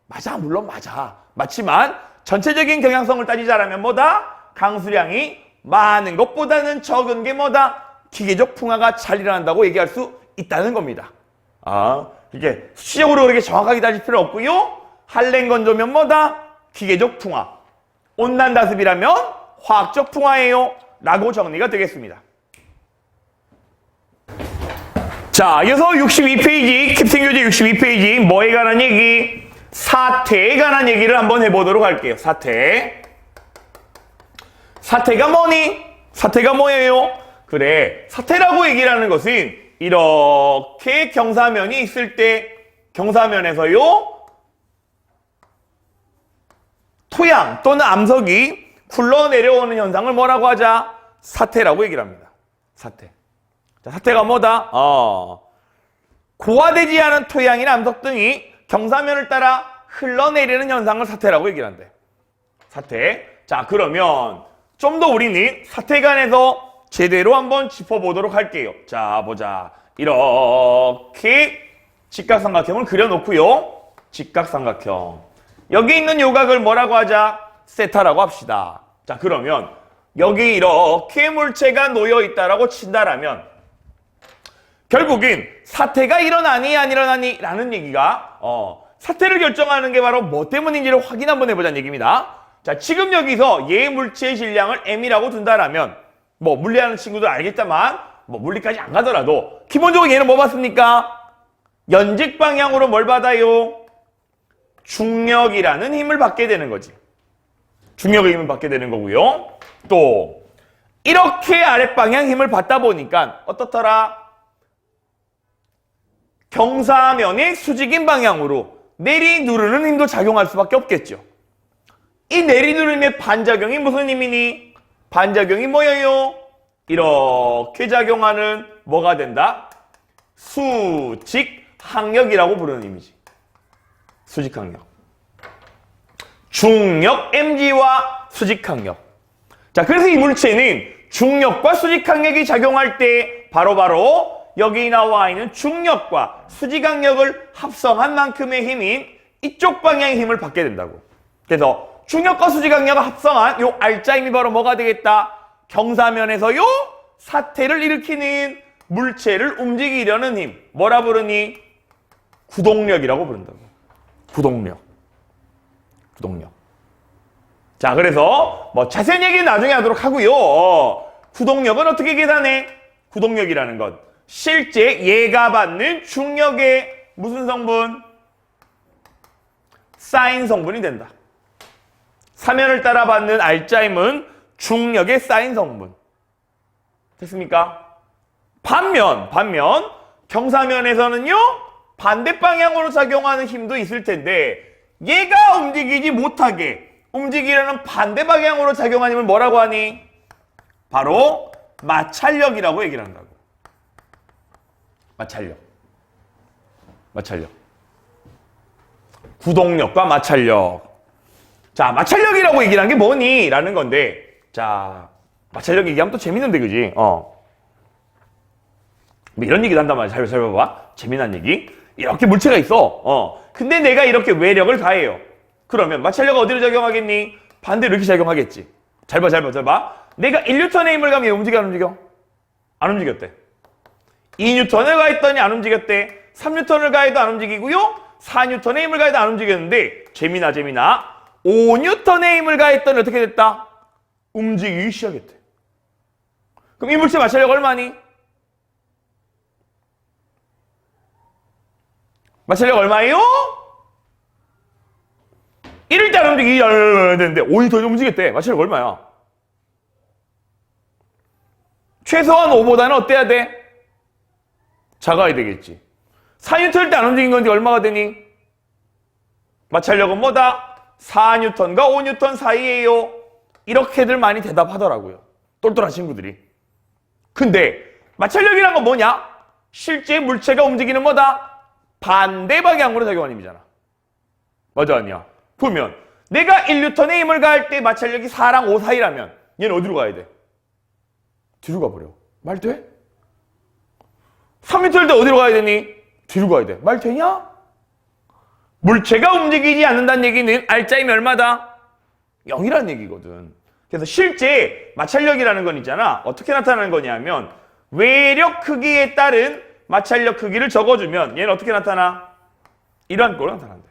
맞아, 물론 맞아. 맞지만 전체적인 경향성을 따지자라면 뭐다? 강수량이 많은 것보다는 적은 게 뭐다? 기계적 풍화가 잘 일어난다고 얘기할 수 있다는 겁니다. 이게 수치적으로 그렇게 정확하게 따질 필요 없고요. 한랭 건조면 뭐다? 기계적 풍화. 온난다습이라면 화학적 풍화예요. 라고 정리가 되겠습니다. 자, 이어서 62페이지, 캡생교재 62페이지 뭐에 관한 얘기? 사태에 관한 얘기를 한번 해보도록 할게요. 사태가 뭐니? 사태가 뭐예요? 그래, 사태라고 얘기를 하는 것은 이렇게 경사면이 있을 때 경사면에서요 토양 또는 암석이 굴러내려오는 현상을 뭐라고 하자? 사태라고 얘기를 합니다. 사태. 자, 사태가 뭐다? 고화되지 않은 토양이나 암석 등이 경사면을 따라 흘러내리는 현상을 사태라고 얘기를 한대. 사태. 자, 그러면 좀 더 우리는 사태에 관해서 제대로 한번 짚어보도록 할게요. 자, 보자. 이렇게 직각삼각형을 그려놓고요. 직각삼각형. 여기 있는 요각을 뭐라고 하자? 세타라고 합시다. 자, 그러면 여기 이렇게 물체가 놓여있다라고 친다라면 결국엔 사태가 일어나니 안 일어나니 라는 얘기가 사태를 결정하는 게 바로 뭐 때문인지를 확인 한번 해보자는 얘기입니다. 자, 지금 여기서 얘 물체의 질량을 m이라고 둔다라면 뭐 물리하는 친구들 알겠지만 뭐 물리까지 안 가더라도 기본적으로 얘는 뭐 받습니까? 연직 방향으로 뭘 받아요? 중력이라는 힘을 받게 되는 거지. 중력의 힘을 받게 되는 거고요. 또 이렇게 아랫방향 힘을 받다 보니까 어떻더라? 경사면의 수직인 방향으로 내리누르는 힘도 작용할 수밖에 없겠죠. 이 내리누름의 반작용이 무슨 힘이니? 반작용이 뭐예요? 이렇게 작용하는 뭐가 된다? 수직항력이라고 부르는 힘이지. 수직항력. 중력 mg와 수직항력. 자, 그래서 이 물체는 중력과 수직항력이 작용할 때 바로바로 여기 나와 있는 중력과 수직항력을 합성한 만큼의 힘인 이쪽 방향의 힘을 받게 된다고. 그래서 중력과 수직항력을 합성한 요 알짜 힘이 바로 뭐가 되겠다? 경사면에서요 사태를 일으키는 물체를 움직이려는 힘. 뭐라 부르니? 구동력이라고 부른다고. 구동력. 자, 그래서 뭐 자세한 얘기는 나중에 하도록 하고요. 구동력은 어떻게 계산해? 구동력이라는 것. 실제 얘가 받는 중력의 무슨 성분? 사인 성분이 된다. 사면을 따라 받는 알짜임은 중력의 쌓인 성분. 됐습니까? 반면 경사면에서는요, 반대 방향으로 작용하는 힘도 있을 텐데, 얘가 움직이지 못하게 움직이려는 반대 방향으로 작용하는 힘을 뭐라고 하니? 바로 마찰력이라고 얘기를 한다고. 마찰력. 구동력과 마찰력. 자, 마찰력이라고 얘기를 한 게 뭐니? 라는 건데, 자, 마찰력 얘기하면 또 재밌는데, 그지? 뭐 이런 얘기도 한단 말이야. 잘 봐봐. 재미난 얘기. 이렇게 물체가 있어. 근데 내가 이렇게 외력을 가해요. 그러면 마찰력은 어디로 작용하겠니? 반대로 이렇게 작용하겠지. 잘 봐. 내가 1N의 힘을 가면 얘 움직여, 안 움직여? 안 움직였대. 2N을 가했더니 안 움직였대. 3N을 가해도 안 움직이고요. 4N의 힘을 가해도 안 움직였는데, 재미나. 5N의 힘을 가했더니 어떻게 됐다? 움직이기 시작했대. 그럼 이 물체 마찰력 얼마니? 마찰력 얼마예요? 이럴 때 안 움직이기 되는데 5이 더 움직였대. 마찰력 얼마야? 최소한 5보다는 어때야 돼? 작아야 되겠지. 4N일 때 안 움직인 건데 얼마가 되니? 마찰력은 뭐다? 4N과 5N 사이에요. 이렇게들 많이 대답하더라고요. 똘똘한 친구들이. 근데 마찰력이란 건 뭐냐? 실제 물체가 움직이는 뭐다? 반대 방향으로 작용하는 힘이잖아. 맞아, 아니야? 보면 내가 1N의 힘을 가할 때 마찰력이 4랑 5 사이라면 얘는 어디로 가야 돼? 뒤로 가버려. 말 돼? 3N일 때 어디로 가야 되니? 뒤로 가야 돼. 말 되냐? 물체가 움직이지 않는다는 얘기는 알짜임이 얼마다? 0이라는 얘기거든. 그래서 실제 마찰력이라는 건 있잖아. 어떻게 나타나는 거냐면 외력 크기에 따른 마찰력 크기를 적어주면 얘는 어떻게 나타나? 이러한 꼴로 나타난대.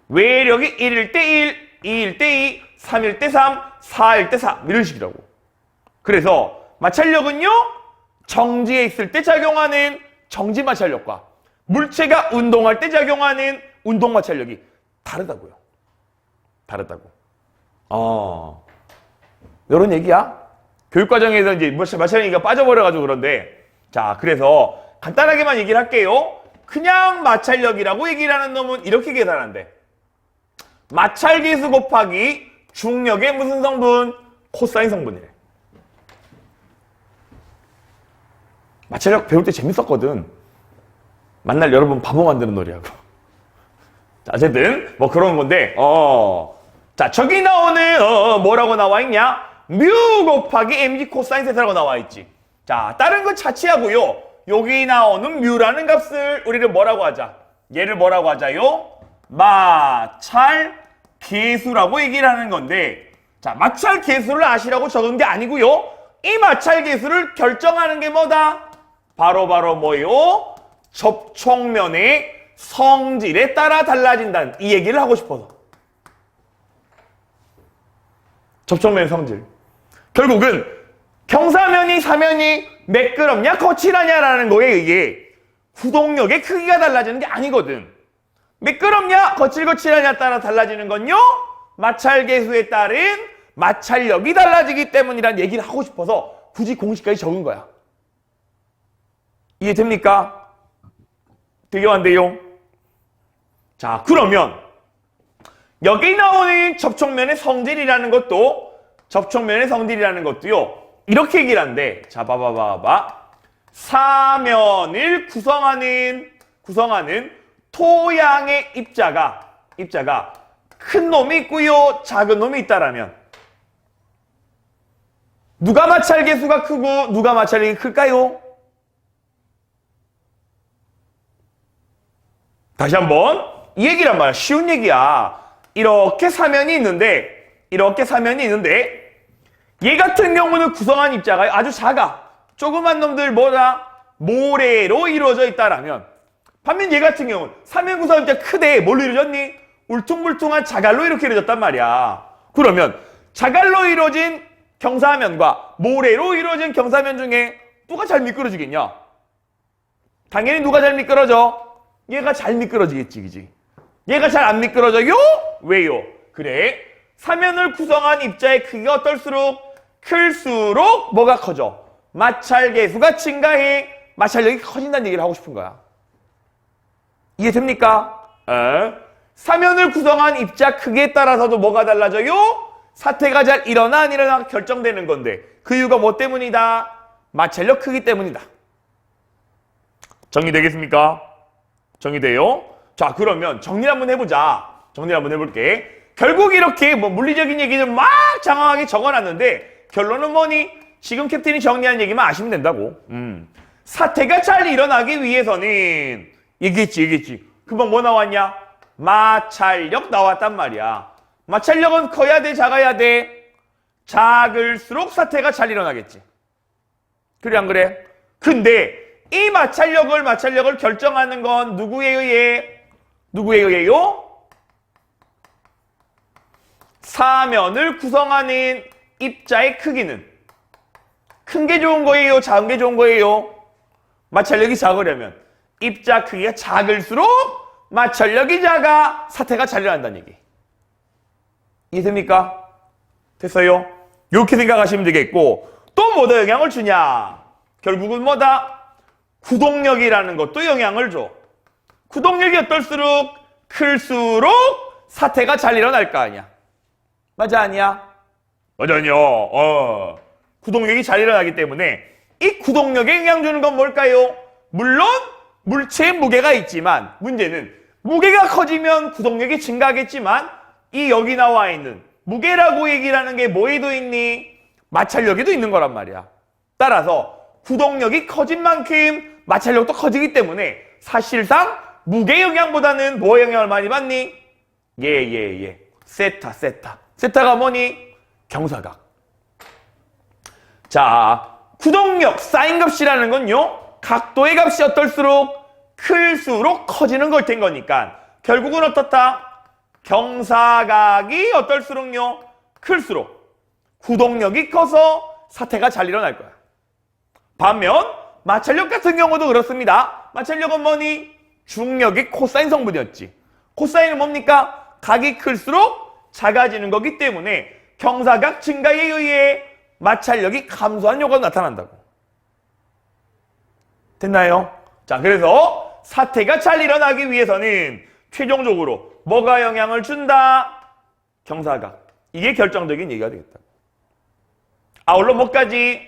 외력이 1일 때 1, 2일 때 2, 3일 때 3, 4일 때 4 이런 식이라고. 그래서 마찰력은요, 정지에 있을 때 작용하는 정지 마찰력과 물체가 운동할 때 작용하는 운동 마찰력이 다르다고요. 이런 얘기야. 교육과정에서 이제 마찰력 얘기가 빠져버려가지고 그런데, 자, 그래서 간단하게만 얘기를 할게요. 그냥 마찰력이라고 얘기를 하는 놈은 이렇게 계산한대. 마찰계수 곱하기 중력의 무슨 성분? 코사인 성분이래. 마찰력 배울 때 재밌었거든. 만날 여러분 바보 만드는 놀이하고. 자, 어쨌든 뭐 그런 건데, 자, 저기 나오는 뭐라고 나와 있냐? 뮤 곱하기 mg 코사인 세타라고 나와 있지. 자, 다른 건 차치하고요. 여기 나오는 뮤라는 값을 우리는 뭐라고 하자? 얘를 뭐라고 하자요? 마찰계수라고 얘기를 하는 건데, 자, 마찰계수를 아시라고 적은 게 아니고요. 이 마찰계수를 결정하는 게 뭐다? 바로 뭐요? 접촉면의 성질에 따라 달라진다는 이 얘기를 하고 싶어서. 접촉면의 성질. 결국은 경사면이 사면이 매끄럽냐 거칠하냐라는 거에 이게 구동력의 크기가 달라지는 게 아니거든. 매끄럽냐 거칠하냐 따라 달라지는 건요, 마찰계수에 따른 마찰력이 달라지기 때문이란 얘기를 하고 싶어서 굳이 공식까지 적은 거야. 이해됩니까? 되게 완데요. 자, 그러면 여기 나오는 접촉면의 성질이라는 것도요, 이렇게 얘기를 한대. 자, 봐봐. 사면을 구성하는 토양의 입자가 큰 놈이 있고요, 작은 놈이 있다라면 누가 마찰계수가 크고 누가 마찰력이 클까요? 다시 한번 이 얘기란 말이야. 쉬운 얘기야. 이렇게 사면이 있는데 얘 같은 경우는 구성한 입자가 아주 작아. 조그만 놈들 모래로 이루어져 있다라면, 반면 얘 같은 경우는 사면 구성한 입자가 크대. 뭘로 이루어졌니? 울퉁불퉁한 자갈로 이렇게 이루어졌단 말이야. 그러면 자갈로 이루어진 경사면과 모래로 이루어진 경사면 중에 누가 잘 미끄러지겠냐? 당연히 누가 잘 미끄러져? 얘가 잘 미끄러지겠지, 그지? 얘가 잘 안 미끄러져요? 왜요? 그래, 사면을 구성한 입자의 크기가 어떨수록 클수록 뭐가 커져? 마찰계수가 증가해 마찰력이 커진다는 얘기를 하고 싶은 거야. 이해됩니까? 사면을 구성한 입자 크기에 따라서도 뭐가 달라져요? 사태가 잘 일어나 안 일어나 결정되는 건데 그 이유가 뭐 때문이다? 마찰력 크기 때문이다. 정리되겠습니까? 정리돼요? 자, 그러면 정리 한번 해보자. 정리 한번 해볼게. 결국 이렇게 뭐 물리적인 얘기를 막 장황하게 적어놨는데 결론은 뭐니? 지금 캡틴이 정리한 얘기만 아시면 된다고. 사태가 잘 일어나기 위해서는 얘기했지. 금방 뭐 나왔냐? 마찰력 나왔단 말이야. 마찰력은 커야 돼, 작아야 돼? 작을수록 사태가 잘 일어나겠지. 그래, 안 그래? 근데 이 마찰력을 결정하는 건 누구에 의해? 누구에 의해요? 사면을 구성하는 입자의 크기는 큰 게 좋은 거예요? 작은 게 좋은 거예요? 마찰력이 작으려면 입자 크기가 작을수록 마찰력이 작아 사태가 잘 일어난다는 얘기. 이해됩니까? 됐어요? 이렇게 생각하시면 되겠고 또 뭐다 영향을 주냐? 결국은 뭐다? 구동력이라는 것도 영향을 줘. 구동력이 어떨수록 클수록 사태가 잘 일어날 거 아니야. 맞아 아니야? 맞아 아니야. 구동력이 잘 일어나기 때문에 이 구동력에 영향 주는 건 뭘까요? 물론 물체의 무게가 있지만 문제는 무게가 커지면 구동력이 증가하겠지만 이 여기 나와 있는 무게라고 얘기를 하는 게 뭐에도 있니? 마찰력에도 있는 거란 말이야. 따라서 구동력이 커진 만큼 마찰력도 커지기 때문에 사실상 무게 영향보다는 뭐 영향을 많이 받니? 세타. 세타가 뭐니? 경사각. 자, 구동력, 사인 값이라는 건요. 각도의 값이 어떨수록 클수록 커지는 걸 된 거니까 결국은 어떻다? 경사각이 어떨수록요. 클수록 구동력이 커서 사태가 잘 일어날 거야. 반면 마찰력 같은 경우도 그렇습니다. 마찰력은 뭐니? 중력이 코사인 성분이었지. 코사인은 뭡니까? 각이 클수록 작아지는 거기 때문에 경사각 증가에 의해 마찰력이 감소한 효과가 나타난다고. 됐나요? 자, 그래서 사태가 잘 일어나기 위해서는 최종적으로 뭐가 영향을 준다? 경사각. 이게 결정적인 얘기가 되겠다. 아울러 뭐까지?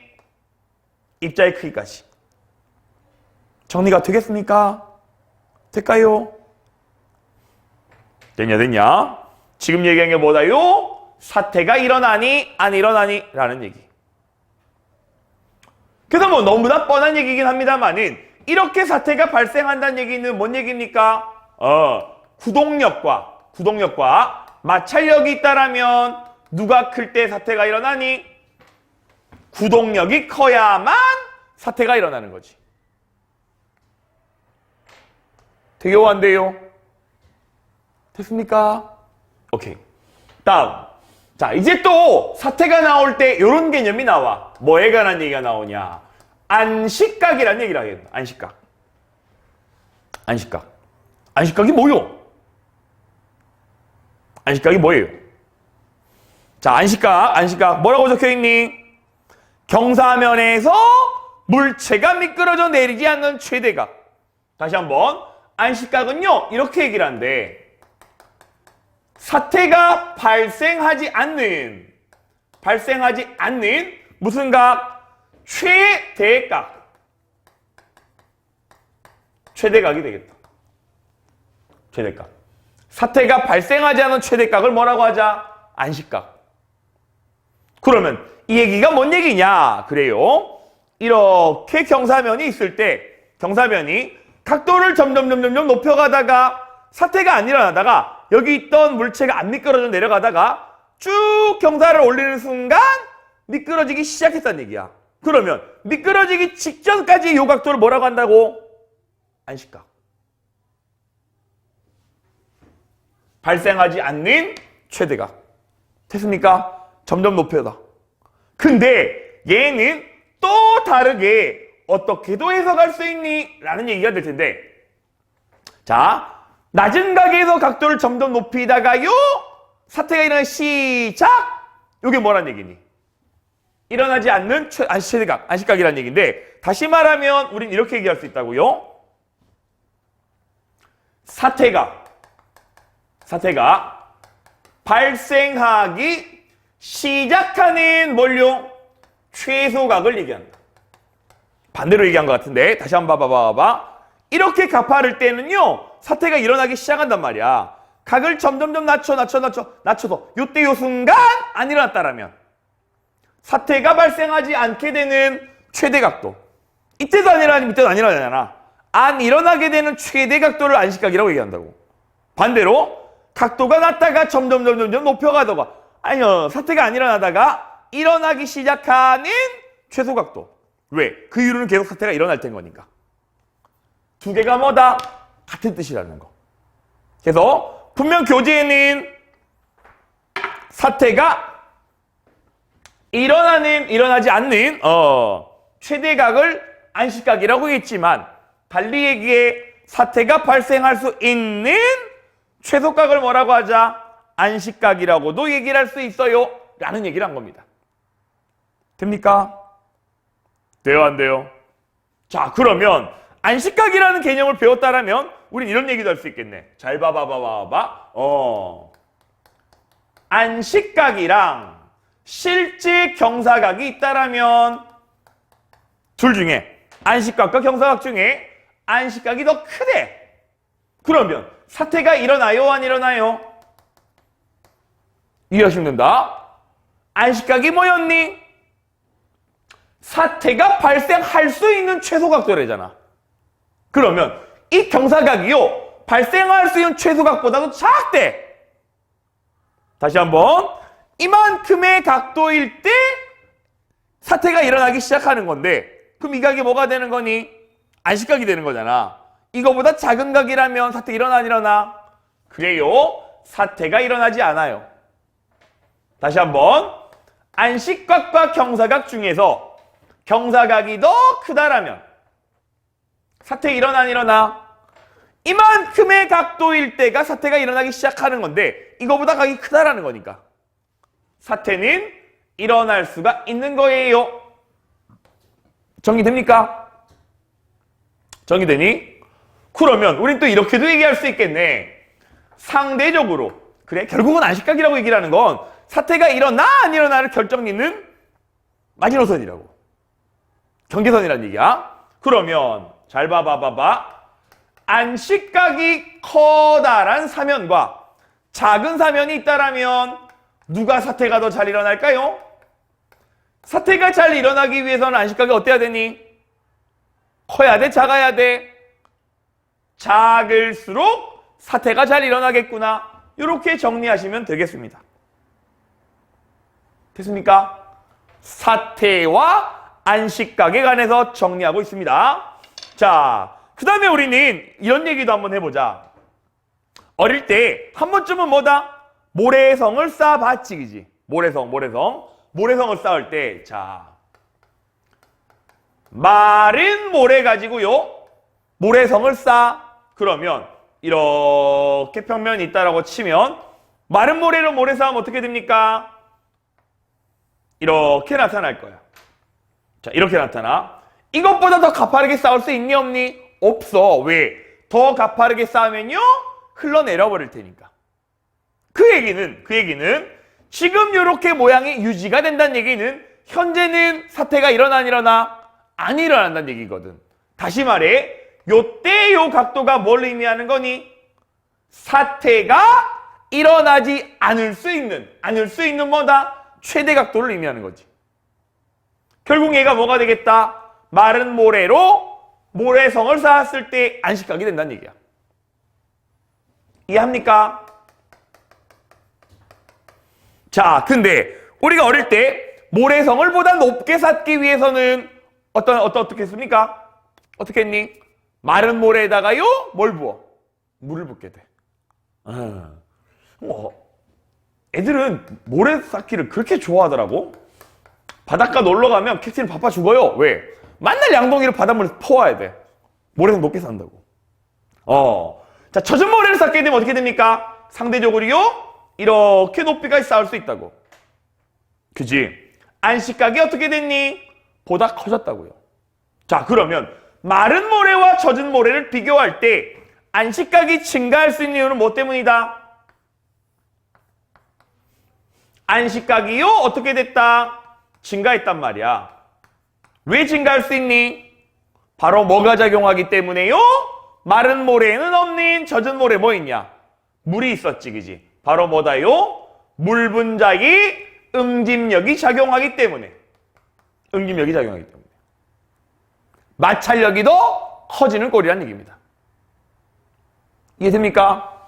입자의 크기까지. 정리가 되겠습니까? 될까요? 됐냐? 지금 얘기한 게 뭐다요? 사태가 일어나니 안 일어나니 라는 얘기. 그래서 뭐 너무나 뻔한 얘기긴 합니다만은 이렇게 사태가 발생한다는 얘기는 뭔 얘기입니까? 구동력과 마찰력이 있다라면 누가 클 때 사태가 일어나니? 구동력이 커야만 사태가 일어나는 거지. 되게요, 안 돼요? 됐습니까? 오케이. 다음. 자, 이제 또 사태가 나올 때 이런 개념이 나와. 뭐에 관한 얘기가 나오냐? 안식각이라는 얘기를 하겠다. 안식각. 안식각이 뭐요? 안식각이 뭐예요? 자, 안식각. 뭐라고 적혀 있니? 경사면에서 물체가 미끄러져 내리지 않는 최대각. 다시 한번. 안식각은요, 이렇게 얘기를 한대. 사태가 발생하지 않는 무슨 각? 최대각. 최대각이 되겠다. 최대각. 사태가 발생하지 않은 최대각을 뭐라고 하자? 안식각. 그러면 이 얘기가 뭔 얘기냐? 그래요. 이렇게 경사면이 있을 때 경사면이 각도를 점점 높여가다가 사태가 안 일어나다가 여기 있던 물체가 안 미끄러져 내려가다가 쭉 경사를 올리는 순간 미끄러지기 시작했다는 얘기야. 그러면 미끄러지기 직전까지 이 각도를 뭐라고 한다고? 안식각. 발생하지 않는 최대각. 됐습니까? 점점 높여다. 근데 얘는 또 다르게 어떻게도 해석할 수 있니? 라는 얘기가 될 텐데, 자, 낮은 각에서 각도를 점점 높이다가요 사태가 일어나기 시작! 이게 뭐란 얘기니? 일어나지 않는 최대각, 안식각이라는 얘기인데 다시 말하면 우린 이렇게 얘기할 수 있다고요. 사태가 발생하기 시작하는 뭘요? 최소각을 얘기한다. 반대로 얘기한 것 같은데 다시 한번 봐봐. 이렇게 가파를 때는요. 사태가 일어나기 시작한단 말이야. 각을 점점점 낮춰서 요때 요 순간 안 일어났다라면 사태가 발생하지 않게 되는 최대각도 이때도 안 일어나지 이때도 안 일어나잖아. 안 일어나게 되는 최대각도를 안식각이라고 얘기한다고. 반대로 각도가 낮다가 점점 높여가다가 아니요 사태가 안 일어나다가 일어나기 시작하는 최소각도. 왜? 그 이유는 계속 사태가 일어날 텐 거니까. 두 개가 뭐다? 같은 뜻이라는 거. 그래서 분명 교재에는 사태가 일어나지 않는 최대각을 안식각이라고 했지만 달리 얘기해 사태가 발생할 수 있는 최소각을 뭐라고 하자? 안식각이라고도 얘기를 할 수 있어요. 라는 얘기를 한 겁니다. 됩니까? 돼요, 안 돼요? 자, 그러면 안식각이라는 개념을 배웠다라면 우린 이런 얘기도 할 수 있겠네. 잘 봐봐. 안식각이랑 실제 경사각이 있다라면 둘 중에 안식각과 경사각 중에 안식각이 더 크대. 그러면 사태가 일어나요, 안 일어나요? 이해하시면 된다. 안식각이 뭐였니? 사태가 발생할 수 있는 최소각도래잖아. 그러면 이 경사각이요 발생할 수 있는 최소각보다도 작대. 다시 한번 이만큼의 각도일 때 사태가 일어나기 시작하는 건데 그럼 이 각이 뭐가 되는 거니? 안식각이 되는 거잖아. 이거보다 작은 각이라면 사태 일어나 안 일어나? 그래요. 사태가 일어나지 않아요. 다시 한번 안식각과 경사각 중에서 경사각이 더 크다라면 사태 일어나 안 일어나? 이만큼의 각도일 때가 사태가 일어나기 시작하는 건데 이거보다 각이 크다라는 거니까 사태는 일어날 수가 있는 거예요. 정리됩니까? 정리되니? 그러면 우린 또 이렇게도 얘기할 수 있겠네. 상대적으로 그래 결국은 안식각이라고 얘기를 하는 건 사태가 일어나 안 일어나를 결정짓는 마지노선이라고. 경계선이란 얘기야. 그러면 잘 봐봐. 안식각이 커다란 사면과 작은 사면이 있다라면 누가 사태가 더 잘 일어날까요? 사태가 잘 일어나기 위해서는 안식각이 어때야 되니? 커야 돼? 작아야 돼? 작을수록 사태가 잘 일어나겠구나. 이렇게 정리하시면 되겠습니다. 됐습니까? 사태와 안식각에 관해서 정리하고 있습니다. 자, 그 다음에 우리는 이런 얘기도 한번 해보자. 어릴 때 한 번쯤은 뭐다? 모래성을 쌓아봤지, 그지? 모래성을 쌓을 때, 자, 마른 모래 가지고요, 모래성을 쌓아. 그러면 이렇게 평면이 있다라고 치면 마른 모래로 모래 쌓으면 어떻게 됩니까? 이렇게 나타날 거야. 자, 이렇게 나타나. 이것보다 더 가파르게 쌓을 수 있니 없니? 없어. 왜? 더 가파르게 쌓으면요 흘러내려 버릴 테니까. 그 얘기는 지금 이렇게 모양이 유지가 된다는 얘기는 현재는 사태가 일어나 안 일어나? 안 일어난다는 얘기거든. 다시 말해 요때 요 각도가 뭘 의미하는 거니? 사태가 일어나지 않을 수 있는 뭐다? 최대 각도를 의미하는 거지. 결국 얘가 뭐가 되겠다? 마른 모래로 모래성을 쌓았을 때 안식각이 된다는 얘기야. 이해합니까? 자, 근데 우리가 어릴 때 모래성을 보다 높게 쌓기 위해서는 어떻게 했습니까? 어떻게 했니? 마른 모래에다가요 뭘 부어? 물을 붓게 돼. 애들은 모래 쌓기를 그렇게 좋아하더라고. 바닷가 놀러 가면 캡틴은 바빠 죽어요. 왜? 맨날 양동이로 바닷물에서 퍼와야 돼. 모래성 높게 쌓는다고. 자, 젖은 모래를 쌓게 되면 어떻게 됩니까? 상대적으로요 이렇게 높이까지 쌓을 수 있다고. 그지? 안식각이 어떻게 됐니? 보다 커졌다고요. 자, 그러면 마른 모래와 젖은 모래를 비교할 때 안식각이 증가할 수 있는 이유는 뭐 때문이다? 안식각이요? 어떻게 됐다? 증가했단 말이야. 왜 증가할 수 있니? 바로 뭐가 작용하기 때문에요? 마른 모래에는 없는 젖은 모래 뭐 있냐? 물이 있었지, 그지? 바로 뭐다요? 물 분자기 응집력이 작용하기 때문에. 응집력이 작용하기 때문에. 마찰력이 더 커지는 꼴이란 얘기입니다. 이해됩니까?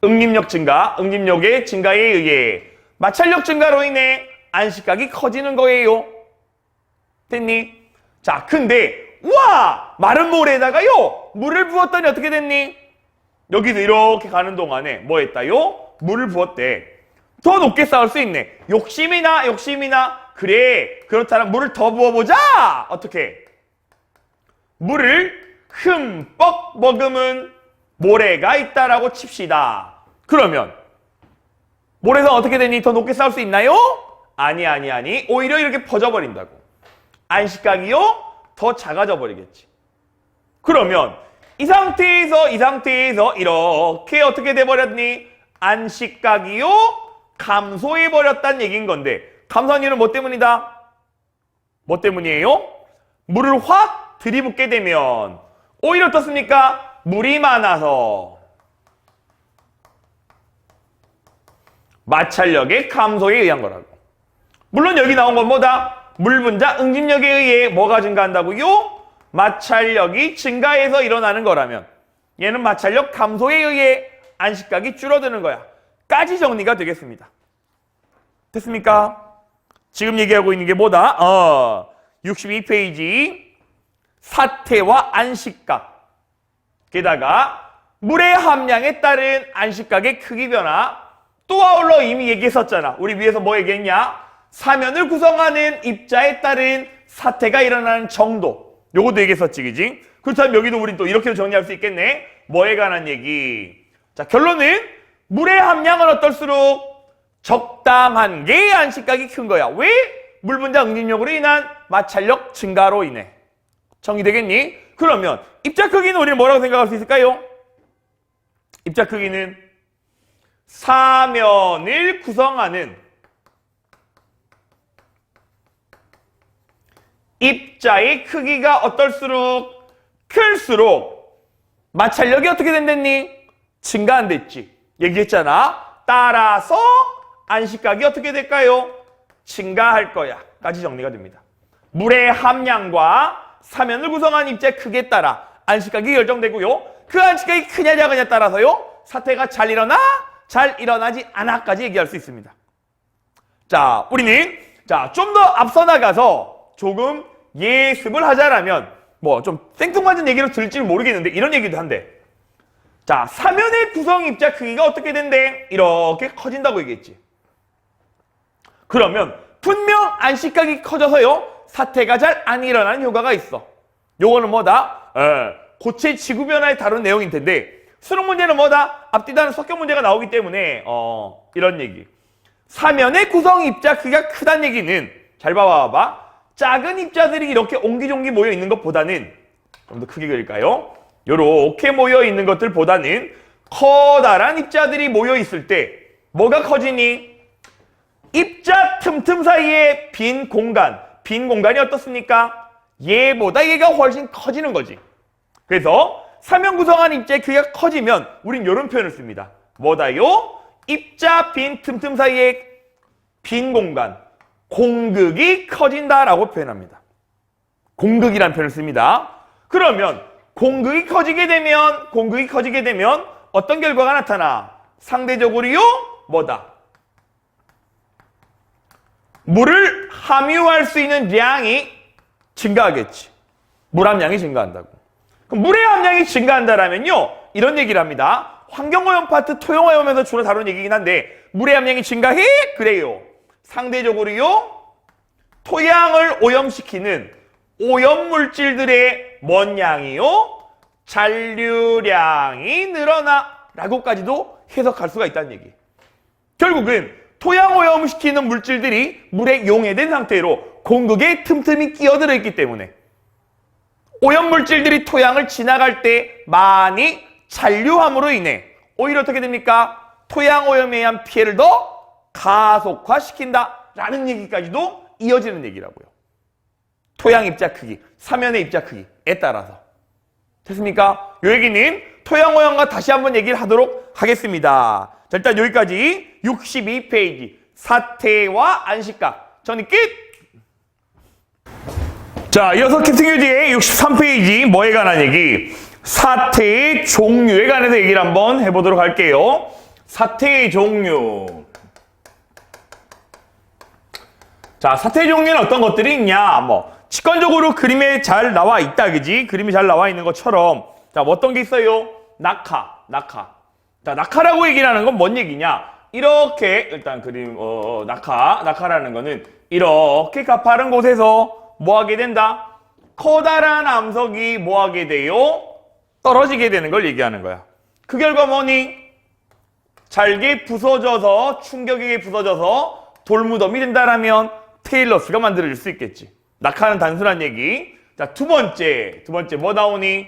응집력 증가, 응집력의 증가에 의해 마찰력 증가로 인해 안식각이 커지는 거예요. 됐니? 자, 근데 우와! 마른 모래에다가요 물을 부었더니 어떻게 됐니? 여기서 이렇게 가는 동안에 뭐 했다요? 물을 부었대. 더 높게 쌓을 수 있네. 욕심이나 그래, 그렇다면 물을 더 부어보자. 어떻게? 물을 흠뻑 머금은 모래가 있다라고 칩시다. 그러면 모래가 어떻게 되니? 더 높게 쌓을 수 있나요? 아니. 오히려 이렇게 퍼져버린다고. 안식각이요? 더 작아져 버리겠지. 그러면 이 상태에서 이렇게 어떻게 돼버렸니? 안식각이요? 감소해버렸다는 얘기인 건데, 감소한 이유는 뭐 때문이다? 뭐 때문이에요? 물을 확 들이붓게 되면 오히려 어떻습니까? 물이 많아서 마찰력의 감소에 의한 거라고. 물론 여기 나온 건 뭐다? 물 분자 응집력에 의해 뭐가 증가한다고요? 마찰력이 증가해서 일어나는 거라면 얘는 마찰력 감소에 의해 안식각이 줄어드는 거야. 까지 정리가 되겠습니다. 됐습니까? 지금 얘기하고 있는 게 뭐다? 62페이지 사태와 안식각. 게다가 물의 함량에 따른 안식각의 크기 변화. 또 아울러 이미 얘기했었잖아. 우리 위에서 뭐 얘기했냐? 사면을 구성하는 입자에 따른 사태가 일어나는 정도. 요것도 얘기했었지, 그지? 그렇다면 여기도 우리 또 이렇게도 정리할 수 있겠네. 뭐에 관한 얘기? 자, 결론은 물의 함량은 어떨수록 적당한 게 안식각이 큰 거야. 왜? 물 분자 응집력으로 인한 마찰력 증가로 인해. 정리되겠니? 그러면 입자 크기는 우리는 뭐라고 생각할 수 있을까요? 입자 크기는 사면을 구성하는 입자의 크기가 어떨수록 클수록 마찰력이 어떻게 된댔니? 증가 안 됐지. 얘기했잖아. 따라서 안식각이 어떻게 될까요? 증가할 거야. 까지 정리가 됩니다. 물의 함량과 사면을 구성한 입자의 크기에 따라 안식각이 결정되고요. 그 안식각이 크냐 작으냐에 따라서요. 사태가 잘 일어나? 잘 일어나지 않아까지 얘기할 수 있습니다. 자, 우리는 좀 더 앞서 나가서 조금 예습을 하자라면 뭐 좀 생뚱맞은 얘기로 들을지 모르겠는데 이런 얘기도 한대. 자, 사면의 구성 입자 크기가 어떻게 된대? 이렇게 커진다고 얘기했지. 그러면 분명 안식각이 커져서요. 사태가 잘 안 일어나는 효과가 있어. 요거는 뭐다? 고체 지구 변화에 다룬 내용일 텐데 수능 문제는 뭐다? 앞뒤다는 석경 문제가 나오기 때문에 이런 얘기. 사면의 구성 입자 크기가 크다는 얘기는 잘 봐봐. 작은 입자들이 이렇게 옹기종기 모여 있는 것보다는 좀 더 크게 그릴까요? 요렇게 모여 있는 것들보다는 커다란 입자들이 모여 있을 때 뭐가 커지니? 입자 틈틈 사이에 빈 공간이 어떻습니까? 얘보다 얘가 훨씬 커지는 거지. 그래서 사면 구성한 입자의 크기가 커지면 우린 이런 표현을 씁니다. 뭐다요? 입자 빈 틈틈 사이에 빈 공간, 공극이 커진다라고 표현합니다. 공극이라는 표현을 씁니다. 그러면 공극이 커지게 되면 어떤 결과가 나타나? 상대적으로요? 뭐다? 물을 함유할 수 있는 양이 증가하겠지. 물 함량이 증가한다고. 그럼 물의 함량이 증가한다라면요, 이런 얘기를 합니다. 환경오염 파트 토용오염에서 주로 다룬 얘기긴 한데 물의 함량이 증가해? 그래요. 상대적으로요, 토양을 오염시키는 오염물질들의 뭔 양이요? 잔류량이 늘어나 라고까지도 해석할 수가 있다는 얘기. 결국은 토양오염시키는 물질들이 물에 용해된 상태로 공극에 틈틈이 끼어들어 있기 때문에 오염물질들이 토양을 지나갈 때 많이 잔류함으로 인해 오히려 어떻게 됩니까? 토양오염에 의한 피해를 더 가속화시킨다라는 얘기까지도 이어지는 얘기라고요. 토양 입자 크기, 사면의 입자 크기에 따라서. 됐습니까? 이 얘기는 토양오염과 다시 한번 얘기를 하도록 하겠습니다. 자, 일단 여기까지 62페이지 사태와 안식각 정리 끝! 자, 이어서 캡틴교지의 63페이지 뭐에 관한 얘기? 사태의 종류에 관해서 얘기를 한번 해보도록 할게요. 사태의 종류. 자, 사태의 종류는 어떤 것들이 있냐? 뭐 직관적으로 그림에 잘 나와 있다, 그지? 그림이 잘 나와 있는 것처럼. 자, 뭐 어떤 게 있어요? 낙하. 자, 낙하라고 얘기를 하는 건 뭔 얘기냐? 이렇게 일단 그림 낙하라는 거는 이렇게 가파른 곳에서 뭐 하게 된다? 커다란 암석이 뭐 하게 돼요? 떨어지게 되는 걸 얘기하는 거야. 그 결과 뭐니? 잘게 부서져서 충격에 부서져서 돌무덤이 된다라면 테일러스가 만들어질 수 있겠지. 낙하는 단순한 얘기. 자, 두 번째 뭐 나오니?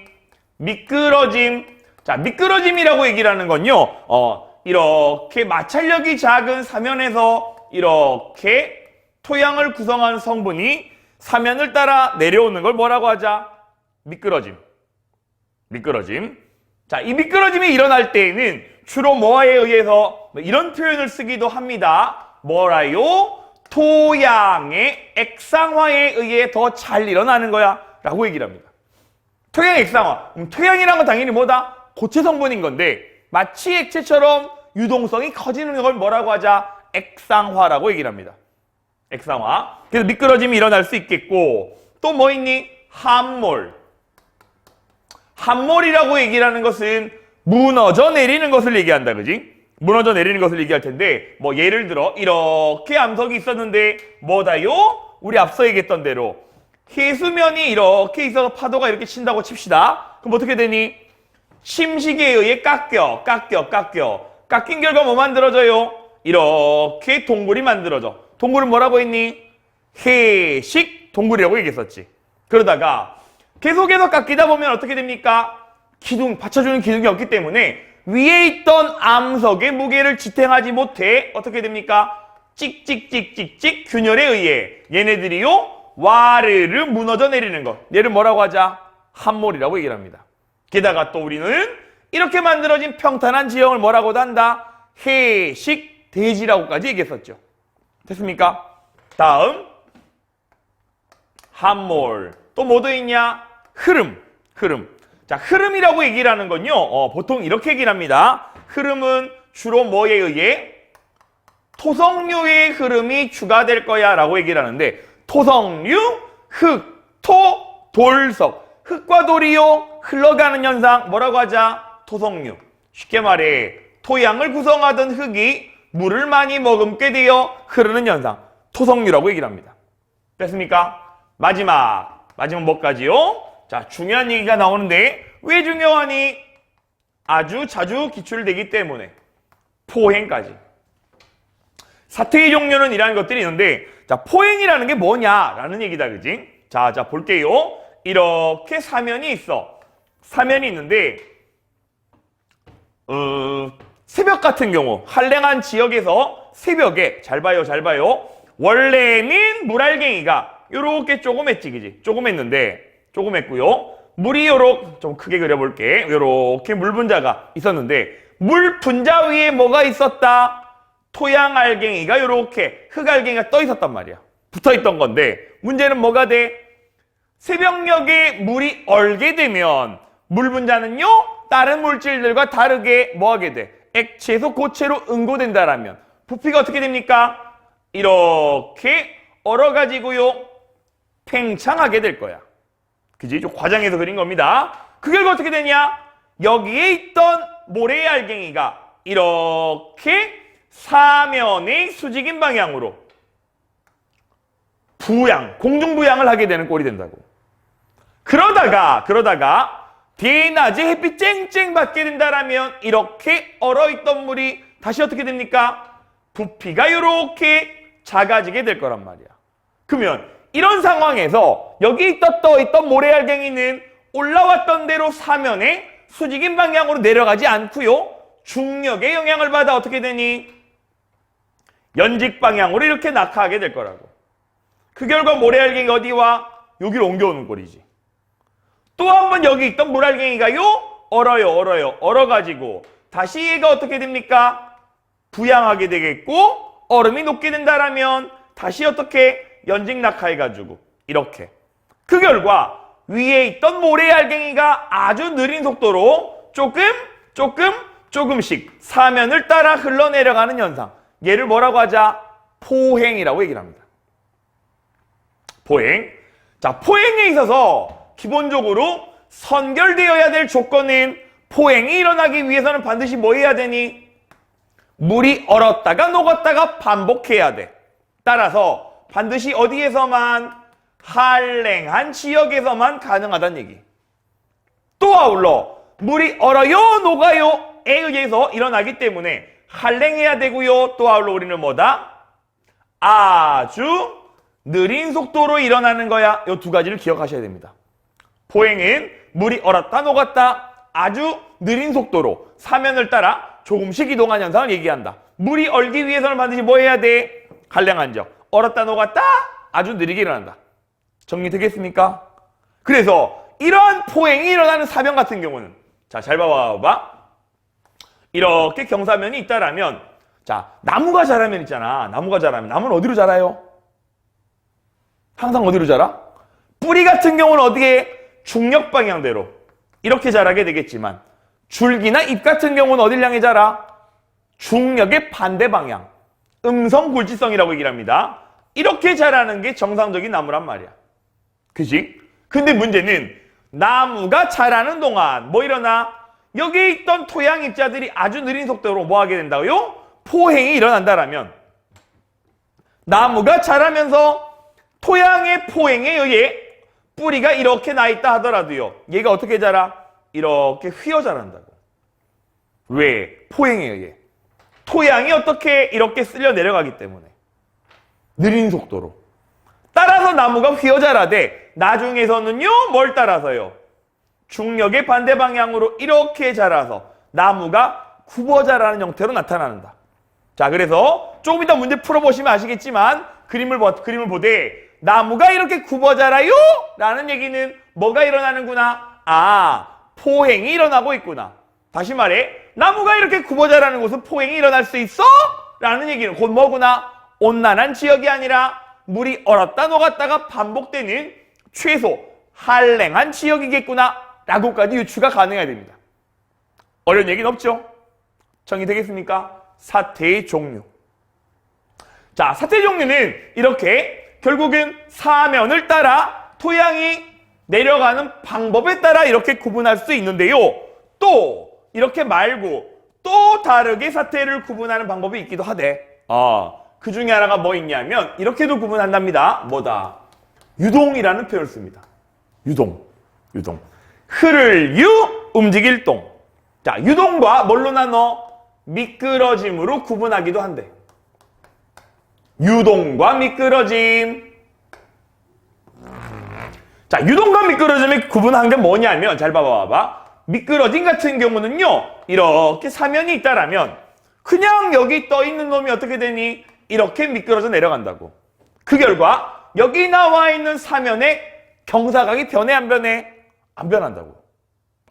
미끄러짐. 자, 미끄러짐이라고 얘기를 하는 건요. 이렇게 마찰력이 작은 사면에서 이렇게 토양을 구성하는 성분이 사면을 따라 내려오는 걸 뭐라고 하자? 미끄러짐. 자, 이 미끄러짐이 일어날 때에는 주로 뭐에 의해서 이런 표현을 쓰기도 합니다. 뭐라요? 토양의 액상화에 의해 더 잘 일어나는 거야 라고 얘기를 합니다. 토양 액상화. 토양이란 건 당연히 뭐다? 고체 성분인 건데 마치 액체처럼 유동성이 커지는 걸 뭐라고 하자? 액상화라고 얘기를 합니다. 액상화. 그래서 미끄러짐이 일어날 수 있겠고 또 뭐 있니? 함몰. 함몰이라고 얘기를 하는 것은 무너져 내리는 것을 얘기한다, 그지? 무너져 내리는 것을 얘기할 텐데 뭐 예를 들어 이렇게 암석이 있었는데 뭐다요? 우리 앞서 얘기했던 대로 해수면이 이렇게 있어서 파도가 이렇게 친다고 칩시다. 그럼 어떻게 되니? 침식에 의해 깎여. 깎인 결과 뭐 만들어져요? 이렇게 동굴이 만들어져. 동굴은 뭐라고 했니? 해식 동굴이라고 얘기했었지. 그러다가 계속해서 깎이다 보면 어떻게 됩니까? 받쳐주는 기둥이 없기 때문에 위에 있던 암석의 무게를 지탱하지 못해 어떻게 됩니까? 찍찍찍찍찍 균열에 의해 얘네들이요 와르르 무너져 내리는 것. 얘를 뭐라고 하자? 함몰이라고 얘기를 합니다. 게다가 또 우리는 이렇게 만들어진 평탄한 지형을 뭐라고도 한다? 해식 대지라고까지 얘기했었죠. 됐습니까? 다음 함몰. 또 뭐도 있냐? 흐름. 자, 흐름이라고 얘기를 하는 건요. 보통 이렇게 얘기를 합니다. 흐름은 주로 뭐에 의해? 토성류의 흐름이 주가 될 거야 라고 얘기를 하는데 토성류, 흙, 토, 돌석. 흙과 돌이요 흘러가는 현상 뭐라고 하자? 토성류. 쉽게 말해 토양을 구성하던 흙이 물을 많이 머금게 되어 흐르는 현상. 토성류라고 얘기를 합니다. 됐습니까? 마지막 뭐까지요? 자, 중요한 얘기가 나오는데 왜 중요하니? 아주 자주 기출되기 때문에 포행까지. 사태의 종류는 이라는 것들이 있는데 자, 포행이라는 게 뭐냐라는 얘기다, 그지? 자, 볼게요. 이렇게 사면이 있어. 사면이 있는데 새벽 같은 경우 한랭한 지역에서 새벽에 잘 봐요. 원래는 물알갱이가 요렇게 조그맸지, 그지? 조그맸고요. 물이 좀 크게 그려볼게. 요렇게 물 분자가 있었는데 물 분자 위에 뭐가 있었다? 토양 알갱이가 요렇게 흙알갱이가 떠 있었단 말이야. 붙어 있던 건데 문제는 뭐가 돼? 새벽녘에 물이 얼게 되면 물 분자는요 다른 물질들과 다르게 뭐 하게 돼? 액체에서 고체로 응고된다라면 부피가 어떻게 됩니까? 이렇게 얼어가지고요 팽창하게 될 거야. 그지? 좀 과장해서 그린 겁니다. 그 결과 어떻게 되냐? 여기에 있던 모래 알갱이가 이렇게 사면의 수직인 방향으로 공중부양을 하게 되는 꼴이 된다고. 그러다가 대낮에 햇빛 쨍쨍 받게 된다라면 이렇게 얼어있던 물이 다시 어떻게 됩니까? 부피가 이렇게 작아지게 될 거란 말이야. 그러면 이런 상황에서 여기 떠있던 모래알갱이는 올라왔던 대로 사면에 수직인 방향으로 내려가지 않고요. 중력의 영향을 받아 어떻게 되니? 연직 방향으로 이렇게 낙하하게 될 거라고. 그 결과 모래알갱이 어디와? 여기로 옮겨오는 꼴이지. 또 한 번 여기 있던 물알갱이가요. 얼어가지고 다시 얘가 어떻게 됩니까? 부양하게 되겠고 얼음이 녹게 된다라면 다시 어떻게? 연직 낙하해가지고 이렇게. 그 결과 위에 있던 모래알갱이가 아주 느린 속도로 조금씩 사면을 따라 흘러내려가는 현상. 얘를 뭐라고 하자? 포행이라고 얘기를 합니다. 포행. 자, 포행에 있어서 기본적으로 선결되어야 될 조건은 포행이 일어나기 위해서는 반드시 뭐 해야 되니? 물이 얼었다가 녹았다가 반복해야 돼. 따라서 반드시 어디에서만? 한랭한 지역에서만 가능하다는 얘기. 또 아울러 물이 얼어요 녹아요에 의해서 일어나기 때문에 한랭해야 되고요. 또 아울러 우리는 뭐다? 아주 느린 속도로 일어나는 거야. 이 두 가지를 기억하셔야 됩니다. 포행은 물이 얼었다 녹았다 아주 느린 속도로 사면을 따라 조금씩 이동하는 현상을 얘기한다. 물이 얼기 위해서는 반드시 뭐 해야 돼? 한랭한 지역. 얼었다 녹았다 아주 느리게 일어난다. 정리되겠습니까? 그래서 이러한 포행이 일어나는 사면 같은 경우는 자, 잘 봐봐. 이렇게 경사면이 있다라면 자, 나무가 자라면 있잖아. 나무가 자라면 나무는 어디로 자라요? 항상 어디로 자라? 뿌리 같은 경우는 어디에? 중력 방향대로 이렇게 자라게 되겠지만 줄기나 잎 같은 경우는 어딜 향해 자라? 중력의 반대 방향. 음성굴지성이라고 얘기를 합니다. 이렇게 자라는 게 정상적인 나무란 말이야. 그치? 근데 문제는 나무가 자라는 동안 뭐 일어나? 여기에 있던 토양 입자들이 아주 느린 속도로 뭐 하게 된다고요? 포행이 일어난다라면 나무가 자라면서 토양의 포행에 의해 뿌리가 이렇게 나 있다 하더라도요. 얘가 어떻게 자라? 이렇게 휘어 자란다고. 왜? 포행에 의해. 토양이 어떻게 이렇게 쓸려 내려가기 때문에. 느린 속도로. 따라서 나무가 휘어 자라되 나중에서는요. 뭘 따라서요? 중력의 반대 방향으로 이렇게 자라서 나무가 굽어 자라는 형태로 나타난다. 자, 그래서 조금 이따 문제 풀어보시면 아시겠지만 그림을 보되 나무가 이렇게 굽어 자라요? 라는 얘기는 뭐가 일어나는구나? 아, 포행이 일어나고 있구나. 다시 말해 나무가 이렇게 굽어 자라는 곳은 포행이 일어날 수 있어? 라는 얘기는 곧 뭐구나? 온난한 지역이 아니라 물이 얼었다 녹았다가 반복되는 최소 한랭한 지역이겠구나 라고까지 유추가 가능해야 됩니다. 어려운 얘기는 없죠? 정리되겠습니까? 사태의 종류. 자, 사태의 종류는 이렇게 결국은 사면을 따라 토양이 내려가는 방법에 따라 이렇게 구분할 수 있는데요. 또 이렇게 말고 또 다르게 사태를 구분하는 방법이 있기도 하대. 그 중에 하나가 뭐 있냐면 이렇게도 구분한답니다. 뭐다? 유동이라는 표현을 씁니다. 유동. 흐를 유, 움직일 동. 자, 유동과 뭘로 나눠? 미끄러짐으로 구분하기도 한대. 유동과 미끄러짐. 자, 유동과 미끄러짐을 구분한 게 뭐냐면 잘 봐봐. 미끄러짐 같은 경우는요. 이렇게 사면이 있다라면 그냥 여기 떠 있는 놈이 어떻게 되니? 이렇게 미끄러져 내려간다고. 그 결과 여기 나와 있는 사면의 경사각이 변해 안 변해? 안 변한다고.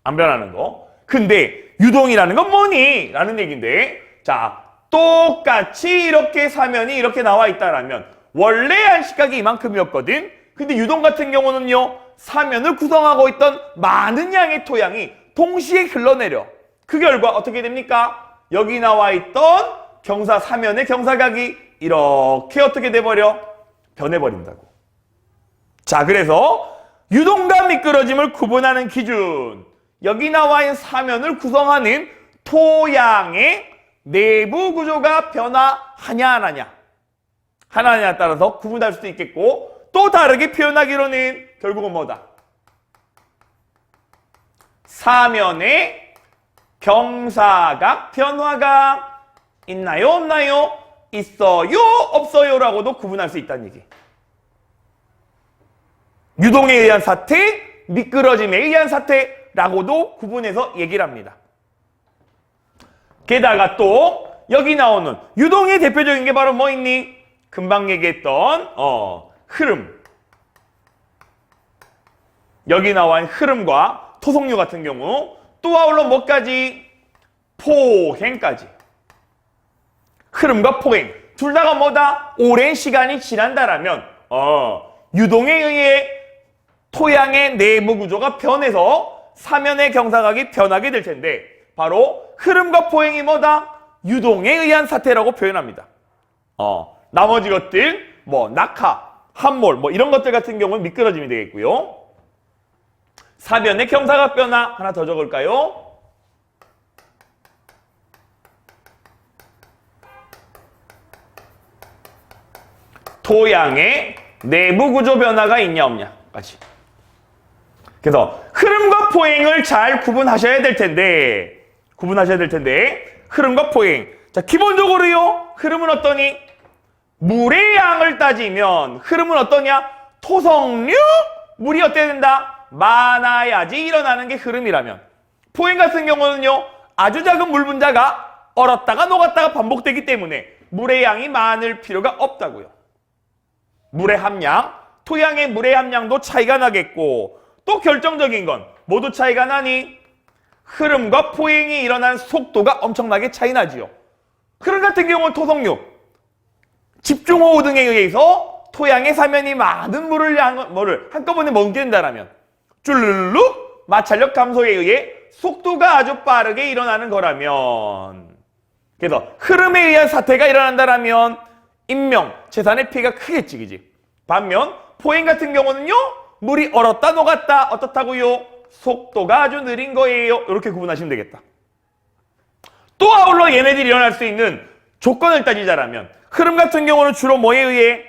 안 변하는 거. 근데 유동이라는 건 뭐니? 라는 얘기인데 자, 똑같이 이렇게 사면이 이렇게 나와 있다라면 원래 안식각이 이만큼이었거든. 근데 유동 같은 경우는요. 사면을 구성하고 있던 많은 양의 토양이 동시에 흘러내려. 그 결과 어떻게 됩니까? 여기 나와 있던 경사 사면의 경사각이 이렇게 어떻게 돼버려? 변해버린다고. 자, 그래서 유동과 미끄러짐을 구분하는 기준. 여기 나와 있는 사면을 구성하는 토양의 내부 구조가 변화하냐 안 하냐. 하나냐에 따라서 구분할 수도 있겠고 또 다르게 표현하기로는 결국은 뭐다? 사면의 경사각 변화가 있나요 없나요? 있어요, 없어요라고도 구분할 수 있다는 얘기. 유동에 의한 사태, 미끄러짐에 의한 사태라고도 구분해서 얘기를 합니다. 게다가 또 여기 나오는 유동의 대표적인 게 바로 뭐 있니? 금방 얘기했던 흐름. 여기 나와 있는 흐름과 토속류 같은 경우 또 아울러 뭐까지? 포행까지. 흐름과 포행 둘 다가 뭐다? 오랜 시간이 지난다라면 유동에 의해 토양의 내부 구조가 변해서 사면의 경사각이 변하게 될 텐데 바로 흐름과 포행이 뭐다? 유동에 의한 사태라고 표현합니다. 나머지 것들 뭐 낙하, 함몰 뭐 이런 것들 같은 경우는 미끄러짐이 되겠고요. 사면의 경사각 변화 하나 더 적을까요? 토양의 내부 구조 변화가 있냐 없냐까지. 그래서 흐름과 포행을 잘 구분하셔야 될 텐데 흐름과 포행. 자, 기본적으로요. 흐름은 어떠니? 물의 양을 따지면 흐름은 어떠냐? 토성류 물이 어때야 된다? 많아야지 일어나는 게 흐름이라면 포행 같은 경우는요. 아주 작은 물 분자가 얼었다가 녹았다가 반복되기 때문에 물의 양이 많을 필요가 없다고요. 물의 함량, 토양의 물의 함량도 차이가 나겠고 또 결정적인 건 모두 차이가 나니 흐름과 포행이 일어나는 속도가 엄청나게 차이 나지요. 흐름 같은 경우는 토성류, 집중호우 등에 의해서 토양의 사면이 많은 물을 한꺼번에 머금게 된다면 쭈르륵 마찰력 감소에 의해 속도가 아주 빠르게 일어나는 거라면 그래서 흐름에 의한 사태가 일어난다면 인명, 재산의 피해가 크겠지, 그지? 반면 포행 같은 경우는요. 물이 얼었다 녹았다 어떻다고요? 속도가 아주 느린 거예요. 이렇게 구분하시면 되겠다. 또 아울러 얘네들이 일어날 수 있는 조건을 따지자라면 흐름 같은 경우는 주로 뭐에 의해?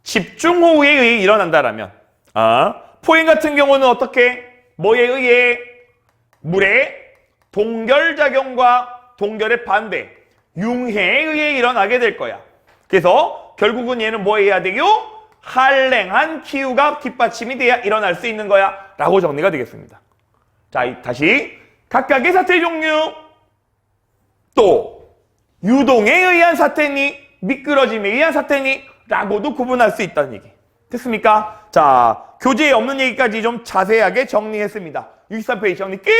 집중호우에 의해 일어난다라면 포행 같은 경우는 어떻게? 뭐에 의해? 물의 동결작용과 동결의 반대, 융해에 의해 일어나게 될 거야. 그래서 결국은 얘는 뭐 해야 돼요? 한랭한 기후가 뒷받침이 돼야 일어날 수 있는 거야 라고 정리가 되겠습니다. 자, 다시 각각의 사태 종류 또 유동에 의한 사태니 미끄러짐에 의한 사태니 라고도 구분할 수 있다는 얘기 됐습니까? 자, 교재에 없는 얘기까지 좀 자세하게 정리했습니다. 63페이지 정리 끝!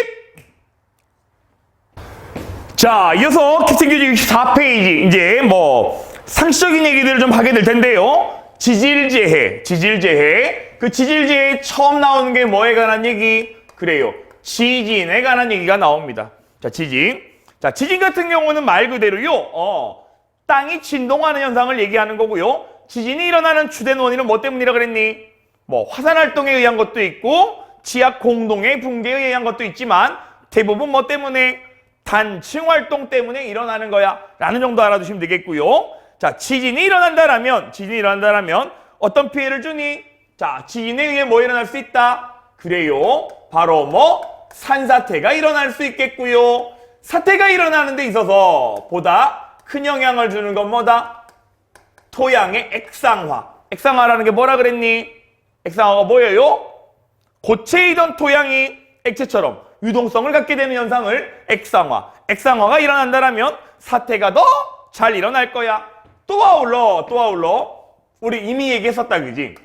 자, 이어서 캡틴교재 64페이지 이제 뭐 상식적인 얘기들을 좀 하게 될 텐데요. 지질재해. 그 지질재해에 처음 나오는 게 뭐에 관한 얘기? 그래요. 지진에 관한 얘기가 나옵니다. 자, 지진. 자, 지진 같은 경우는 말 그대로요. 땅이 진동하는 현상을 얘기하는 거고요. 지진이 일어나는 주된 원인은 뭐 때문이라 그랬니? 뭐 화산 활동에 의한 것도 있고 지하 공동의 붕괴에 의한 것도 있지만 대부분 뭐 때문에? 단층 활동 때문에 일어나는 거야 라는 정도 알아두시면 되겠고요. 자, 지진이 일어난다라면 어떤 피해를 주니? 자, 지진에 의해 뭐 일어날 수 있다? 그래요. 바로 뭐 산사태가 일어날 수 있겠고요. 사태가 일어나는 데 있어서 보다 큰 영향을 주는 건 뭐다? 토양의 액상화. 액상화라는 게 뭐라 그랬니? 액상화가 뭐예요? 고체이던 토양이 액체처럼 유동성을 갖게 되는 현상을 액상화가 일어난다면 사태가 더 잘 일어날 거야. 또 아울러 우리 이미 얘기했었다, 그지?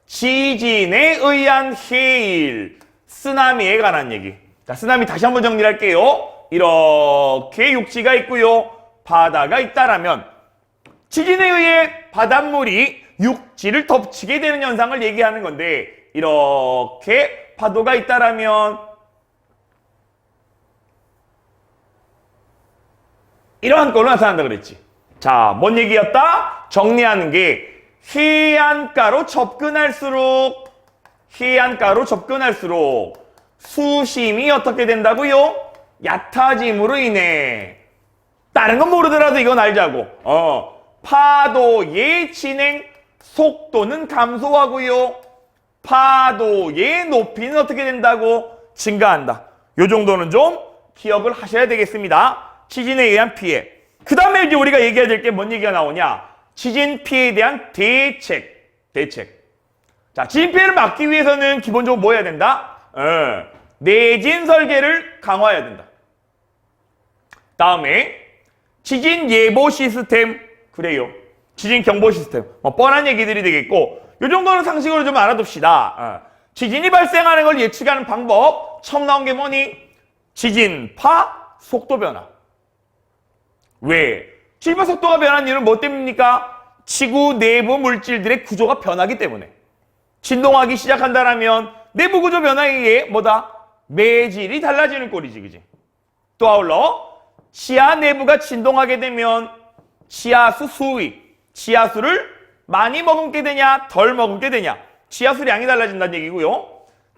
지진에 의한 해일, 쓰나미에 관한 얘기. 자, 쓰나미 다시 한번 정리할게요. 이렇게 육지가 있고요. 바다가 있다라면 지진에 의해 바닷물이 육지를 덮치게 되는 현상을 얘기하는 건데 이렇게 파도가 있다라면 이러한 걸로 나타난다 그랬지. 자, 뭔 얘기였다? 정리하는 게 해안가로 접근할수록 수심이 어떻게 된다고요? 얕아짐으로 인해 다른 건 모르더라도 이건 알자고. 파도의 진행 속도는 감소하고요. 파도의 높이는 어떻게 된다고? 증가한다. 요 정도는 좀 기억을 하셔야 되겠습니다. 지진에 의한 피해. 그 다음에 이제 우리가 얘기해야 될 게 뭔 얘기가 나오냐? 지진 피해에 대한 대책. 자, 지진 피해를 막기 위해서는 기본적으로 뭐 해야 된다? 내진 설계를 강화해야 된다. 다음에 지진 예보 시스템. 그래요. 지진 경보 시스템. 뭐 뻔한 얘기들이 되겠고 이 정도는 상식으로 좀 알아둡시다. 지진이 발생하는 걸 예측하는 방법. 처음 나온 게 뭐니? 지진파 속도 변화. 왜? 지진파 속도가 변한 이유는 뭐 때문입니까? 지구 내부 물질들의 구조가 변하기 때문에. 진동하기 시작한다라면 내부 구조 변화에 의해 뭐다? 매질이 달라지는 꼴이지, 그지? 또 아울러 지하 내부가 진동하게 되면 지하수 수위, 지하수를 많이 머금게 되냐, 덜 머금게 되냐, 지하수량이 달라진다는 얘기고요.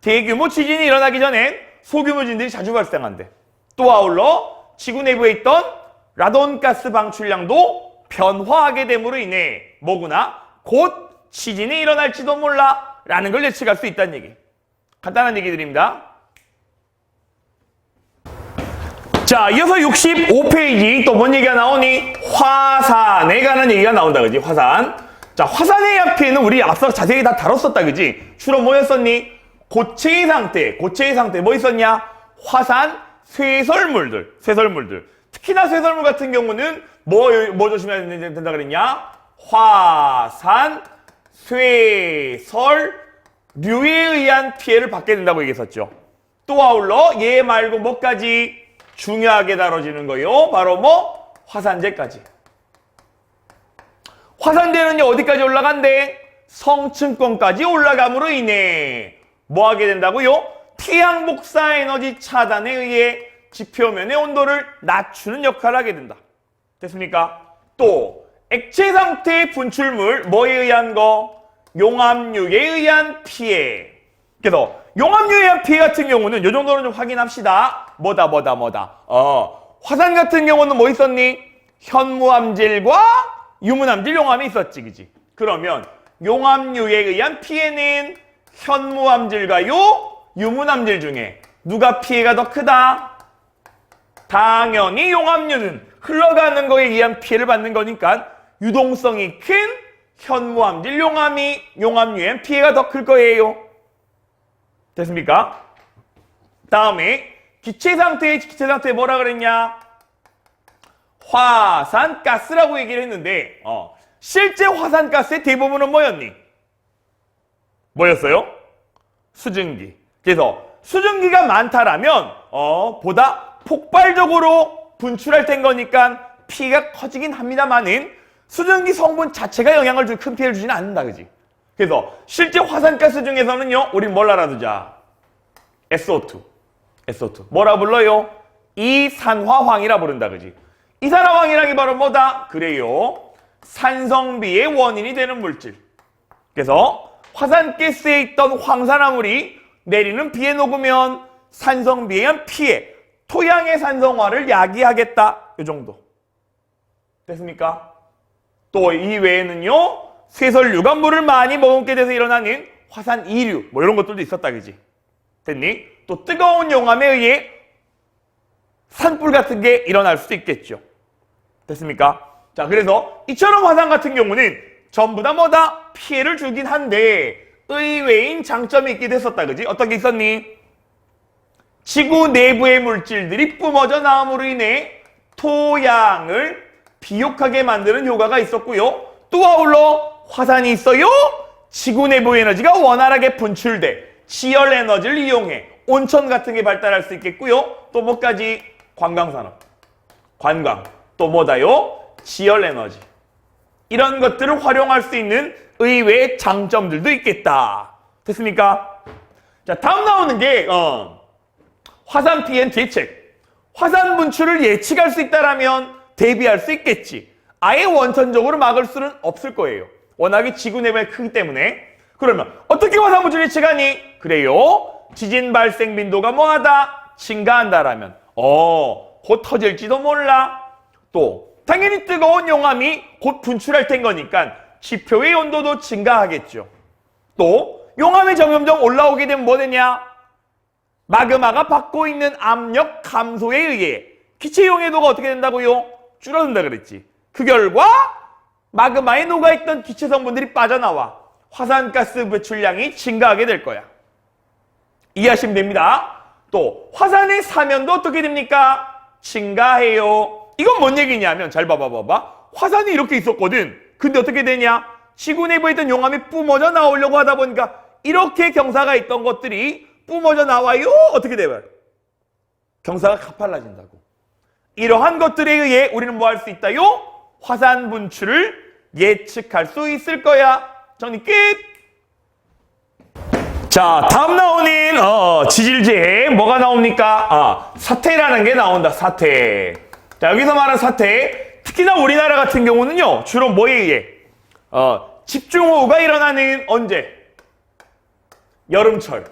대규모 지진이 일어나기 전엔 소규모 지진들이 자주 발생한대. 또 아울러 지구 내부에 있던 라돈가스 방출량도 변화하게 됨으로 인해 뭐구나? 곧 지진이 일어날지도 몰라 라는 걸 예측할 수 있다는 얘기. 간단한 얘기들입니다. 자, 이어서 65페이지 또 뭔 얘기가 나오니? 화산에 관한 얘기가 나온다, 그지? 화산. 자, 화산의 의한 피해는 우리 앞서 자세히 다 다뤘었다, 그지? 주로 뭐였었니? 고체의 상태 뭐 있었냐? 화산 쇠설물들. 특히나 쇠설물 같은 경우는 뭐 조심해야 된다 그랬냐? 화산 쇠설류에 의한 피해를 받게 된다고 얘기했었죠. 또 아울러 얘 말고 뭐까지 중요하게 다뤄지는 거요? 바로 뭐? 화산재까지. 화산재는요 어디까지 올라간대? 성층권까지 올라감으로 인해 뭐 하게 된다고요? 태양 복사 에너지 차단에 의해 지표면의 온도를 낮추는 역할을 하게 된다. 됐습니까? 또 액체 상태의 분출물 뭐에 의한 거? 용암류에 의한 피해. 그래서 용암류에 의한 피해 같은 경우는 이 정도는 좀 확인합시다. 뭐다. 화산 같은 경우는 뭐 있었니? 현무암질과 유문암질 용암이 있었지, 그지? 그러면 용암류에 의한 피해는 현무암질과요, 유문암질 중에 누가 피해가 더 크다? 당연히 용암류는 흘러가는 거에 의한 피해를 받는 거니까 유동성이 큰 현무암질 용암류엔 피해가 더 클 거예요. 됐습니까? 다음에 기체 상태에 뭐라 그랬냐? 화산가스라고 얘기를 했는데 실제 화산가스의 대부분은 뭐였니? 뭐였어요? 수증기. 그래서 수증기가 많다라면 보다 폭발적으로 분출할 텐 거니까 피해가 커지긴 합니다만은 수증기 성분 자체가 큰 피해를 주지는 않는다, 그지? 그래서 실제 화산가스 중에서는요, 우린 뭘 알아두자? SO2. 뭐라 불러요? 이산화황이라 부른다, 그지? 이산화황이라는 게 바로 뭐다? 그래요. 산성비의 원인이 되는 물질. 그래서 화산가스에 있던 황산화물이 내리는 비에 녹으면 산성비에 의한 피해, 토양의 산성화를 야기하겠다. 이 정도. 됐습니까? 또 이 외에는요, 쇠설류가 물을 많이 머금게 돼서 일어나는 화산 이류, 뭐 이런 것들도 있었다, 그지? 됐니? 또 뜨거운 용암에 의해 산불 같은 게 일어날 수도 있겠죠. 됐습니까? 자, 그래서 이처럼 화산 같은 경우는 전부 다 뭐다? 피해를 주긴 한데 의외인 장점이 있기도 했었다, 그지? 어떤 게 있었니? 지구 내부의 물질들이 뿜어져 나옴으로 인해 토양을 비옥하게 만드는 효과가 있었고요. 또 아울러 화산이 있어요. 지구 내부 에너지가 원활하게 분출돼 지열 에너지를 이용해 온천 같은 게 발달할 수 있겠고요. 또 뭐까지? 관광산업. 관광. 또 뭐다요? 지열 에너지. 이런 것들을 활용할 수 있는 의외의 장점들도 있겠다. 됐습니까? 자, 다음 나오는 게 화산 피해 대책. 화산 분출을 예측할 수 있다라면 대비할 수 있겠지. 아예 원천적으로 막을 수는 없을 거예요. 워낙에 지구 내부가 크기 때문에. 그러면 어떻게 화산 분출을 예측하니? 그래요. 지진 발생 빈도가 뭐하다? 증가한다라면 곧 터질지도 몰라. 또 당연히 뜨거운 용암이 곧 분출할 텐 거니까 지표의 온도도 증가하겠죠. 또 용암이 점점점 올라오게 되면 뭐 되냐? 마그마가 받고 있는 압력 감소에 의해 기체 용해도가 어떻게 된다고요? 줄어든다 그랬지. 그 결과 마그마에 녹아있던 기체 성분들이 빠져나와 화산가스 배출량이 증가하게 될 거야. 이해하시면 됩니다. 또 화산의 사면도 어떻게 됩니까? 증가해요. 이건 뭔 얘기냐면 잘 봐봐. 화산이 이렇게 있었거든. 근데 어떻게 되냐? 지구 내부에 있던 용암이 뿜어져 나오려고 하다 보니까 이렇게 경사가 있던 것들이 뿜어져 나와요. 어떻게 돼요? 경사가 가팔라진다고. 이러한 것들에 의해 우리는 뭐 할 수 있다요? 화산 분출을 예측할 수 있을 거야. 정리 끝! 자, 다음 나오는 지질재해 뭐가 나옵니까? 사태라는 게 나온다. 사태. 자, 여기서 말하는 사태, 특히나 우리나라 같은 경우는요, 주로 뭐에 의해? 집중호우가 일어나는 언제? 여름철.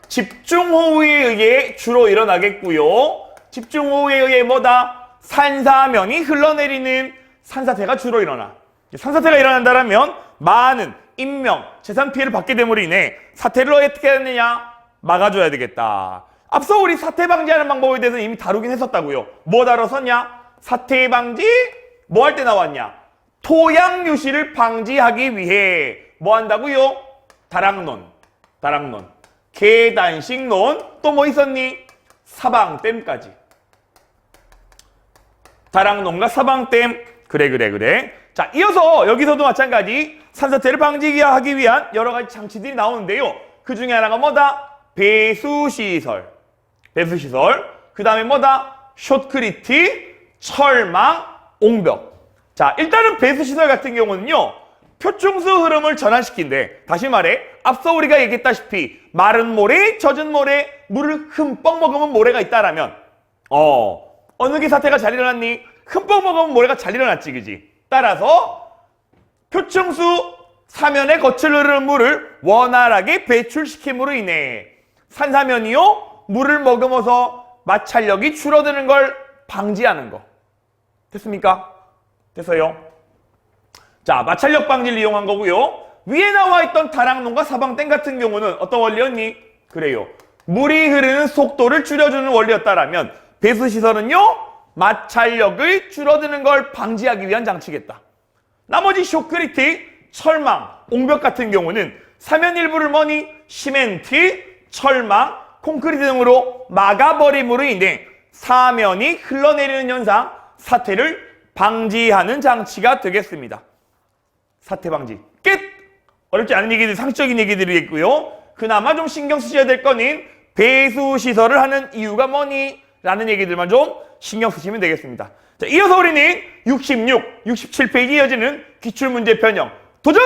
집중호우에 의해 주로 일어나겠고요. 집중호우에 의해 뭐다? 산사면이 흘러내리는 산사태가 주로 일어나. 산사태가 일어난다면 많은 인명, 재산 피해를 받게 됨으로 인해 사태를 어떻게 해야 되느냐? 막아줘야 되겠다. 앞서 우리 사태 방지하는 방법에 대해서 이미 다루긴 했었다고요. 뭐 다뤘었냐? 사태 방지 뭐 할 때 나왔냐? 토양 유실을 방지하기 위해 뭐 한다고요? 다락론, 계단식론, 또 뭐 있었니? 사방댐까지. 다락론과 사방댐. 그래. 자, 이어서 여기서도 마찬가지 산사태를 방지하기 위한 여러 가지 장치들이 나오는데요. 그 중에 하나가 뭐다? 배수시설. 그 다음에 뭐다? 숏크리티, 철망, 옹벽. 자, 일단은 배수시설 같은 경우는요, 표충수 흐름을 전환시킨대. 다시 말해, 앞서 우리가 얘기했다시피 마른 모래, 젖은 모래, 물을 흠뻑 먹으면 모래가 있다라면 어느 게 사태가 잘 일어났니? 흠뻑 먹으면 모래가 잘 일어났지, 그지? 따라서 표충수 사면에 거칠 흐르는 물을 원활하게 배출시킴으로 인해 산사면이요, 물을 머금어서 마찰력이 줄어드는 걸 방지하는 거. 됐습니까? 됐어요? 자, 마찰력 방지를 이용한 거고요. 위에 나와 있던 다락론과 사방댐 같은 경우는 어떤 원리였니? 그래요. 물이 흐르는 속도를 줄여주는 원리였다라면 배수시설은요, 마찰력을 줄어드는 걸 방지하기 위한 장치겠다. 나머지 숏크리티, 철망, 옹벽 같은 경우는 사면 일부를 뭐니? 시멘트, 철망, 콘크리트 등으로 막아버림으로 인해 사면이 흘러내리는 현상, 사태를 방지하는 장치가 되겠습니다. 사태 방지 끝! 어렵지 않은 얘기들, 상식적인 얘기들이겠고요. 그나마 좀 신경 쓰셔야 될 거는 배수시설을 하는 이유가 뭐니? 라는 얘기들만 좀 신경 쓰시면 되겠습니다. 자, 이어서 우리는 66, 67페이지 이어지는 기출문제 변형 도전!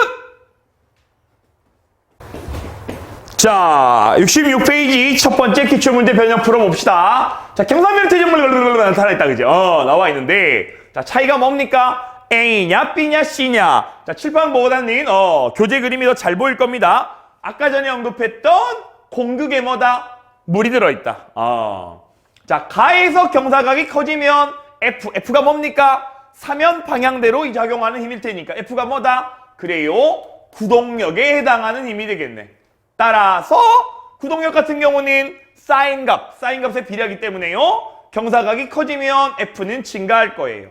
자, 66페이지 첫 번째 기출문제 변형 풀어봅시다. 자, 경사면 퇴적물 나타나있다, 그죠? 나와 있는데, 자, 차이가 뭡니까? A냐, B냐, C냐. 자, 칠판보다는 교재 그림이 더 잘 보일 겁니다. 아까 전에 언급했던 공극에 뭐다? 물이 들어있다. 자, 가에서 경사각이 커지면 F가 뭡니까? 사면 방향대로 작용하는 힘일 테니까 F가 뭐다? 그래요. 구동력에 해당하는 힘이 되겠네. 따라서 구동력 같은 경우는 사인값에 비례하기 때문에요. 경사각이 커지면 F는 증가할 거예요.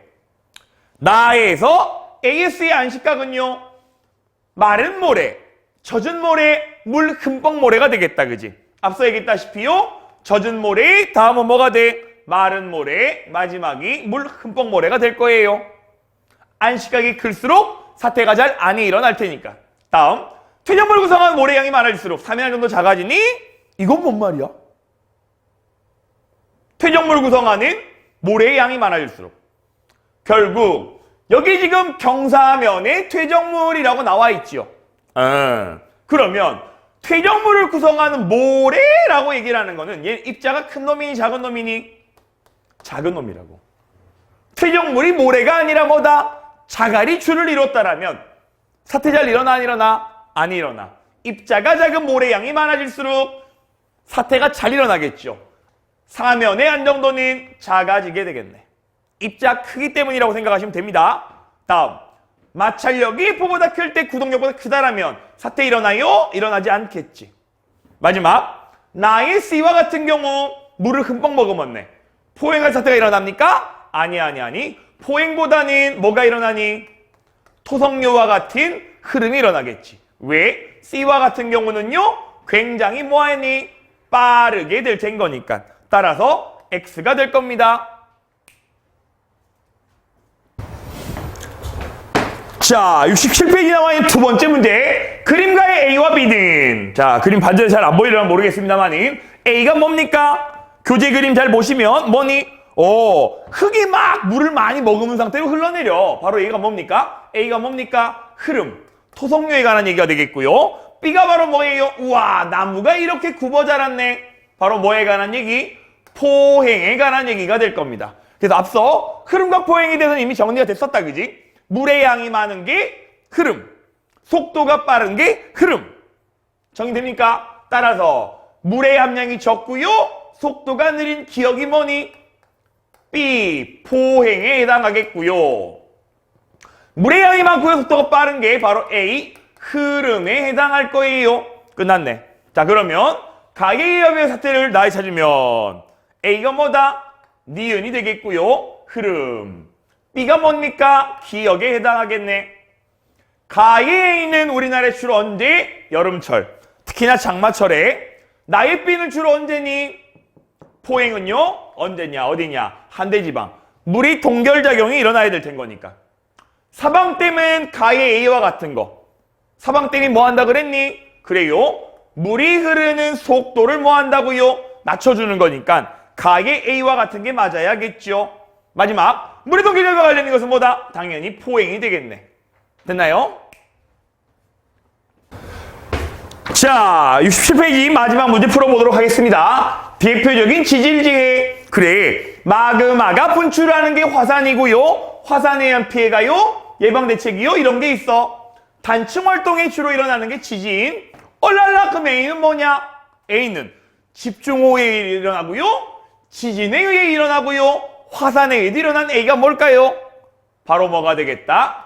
나에서 AS의 안식각은요, 마른 모래, 젖은 모래, 물 흠뻑 모래가 되겠다, 그지? 앞서 얘기했다시피요, 젖은 모래, 다음은 뭐가 돼? 마른 모래, 마지막이 물 흠뻑 모래가 될 거예요. 안식각이 클수록 사태가 잘 안 일어날 테니까. 다음, 퇴적물 구성한 모래 양이 많아질수록 사면할 정도 작아지니? 이건 뭔 말이야? 퇴적물 구성하는 모래의 양이 많아질수록. 결국 여기 지금 경사면에 퇴적물이라고 나와 있지요. 그러면 퇴적물을 구성하는 모래라고 얘기를 하는 거는 얘 입자가 큰 놈이니 작은 놈이니? 작은 놈이라고. 퇴적물이 모래가 아니라 뭐다? 자갈이 줄을 이뤘다라면 사태 잘 일어나 안 일어나? 안 일어나. 입자가 작은 모래 양이 많아질수록 사태가 잘 일어나겠죠. 사면의 안정도는 작아지게 되겠네. 입자 크기 때문이라고 생각하시면 됩니다. 다음, 마찰력이 F보다 클 때 구동력보다 크다라면 사태 일어나요? 일어나지 않겠지. 마지막, 나의 C와 같은 경우 물을 흠뻑 머금었네. 포행할 사태가 일어납니까? 아니. 포행보다는 뭐가 일어나니? 토성류와 같은 흐름이 일어나겠지. 왜? C와 같은 경우는요, 굉장히 뭐하니? 빠르게 될 텐 거니까. 따라서 X가 될 겁니다. 자, 67페이지 나와 있는 두 번째 문제. 그림가의 A와 B는, 자, 그림 반전이 잘 안 보이려면 모르겠습니다만, A가 뭡니까? 교재 그림 잘 보시면 뭐니? 흙이 막 물을 많이 머금은 상태로 흘러내려. 바로 A가 뭡니까? A가 뭡니까? 흐름. 토성류에 관한 얘기가 되겠고요. B가 바로 뭐예요? 우와, 나무가 이렇게 굽어 자랐네. 바로 뭐에 관한 얘기? 포행에 관한 얘기가 될 겁니다. 그래서 앞서 흐름과 포행에 대해서는 이미 정리가 됐었다, 그지? 물의 양이 많은 게 흐름, 속도가 빠른 게 흐름. 정리됩니까? 따라서 물의 함량이 적고요, 속도가 느린 기억이 뭐니? B, 포행에 해당하겠고요. 물의 양이 많고요, 속도가 빠른 게 바로 A, 흐름에 해당할 거예요. 끝났네. 자, 그러면 가계의 협의 사태를 나이 찾으면 A가 뭐다? 니은이 되겠고요. 흐름. B가 뭡니까? 기억에 해당하겠네. 가의 A는 우리나라에 주로 언제? 여름철. 특히나 장마철에. 나의 B는 주로 언제니? 포행은요? 언제냐? 어디냐? 한대지방. 물이 동결작용이 일어나야 될 텐 거니까. 사방댐은 가의 A와 같은 거. 사방댐이 뭐 한다 그랬니? 그래요. 물이 흐르는 속도를 뭐 한다고요? 낮춰주는 거니까 가의 A와 같은 게 맞아야겠죠. 마지막, 물의 동결과 관련된 것은 뭐다? 당연히 포행이 되겠네. 됐나요? 자, 67페이지 마지막 문제 풀어보도록 하겠습니다. 대표적인 지질재해. 그래, 마그마가 분출하는 게 화산이고요. 화산에 의한 피해가요, 예방대책이요, 이런 게 있어. 단층 활동에 주로 일어나는 게 지진. 얼랄라, 그럼 A는 뭐냐? A는 집중호우에 일어나고요, 지진에 의해 일어나고요, 화산에 의해 일어난 A가 뭘까요? 바로 뭐가 되겠다?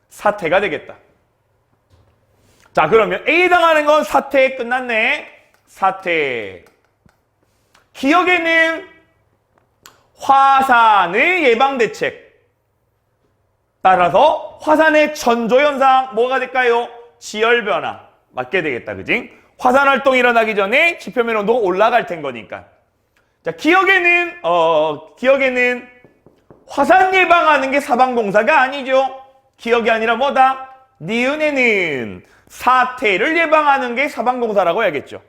사태가 되겠다. 자, 그러면 A에 해당하는 건 사태에 끝났네. 사태. 기억에는 화산의 예방대책. 따라서 화산의 전조현상 뭐가 될까요? 지열변화. 맞게 되겠다, 그지? 화산 활동이 일어나기 전에 지표면 온도가 올라갈 텐 거니까. 자, 기억에는 화산 예방하는 게 사방공사가 아니죠. 기억이 아니라 뭐다? 니은에는 사태를 예방하는 게 사방공사라고 해야겠죠.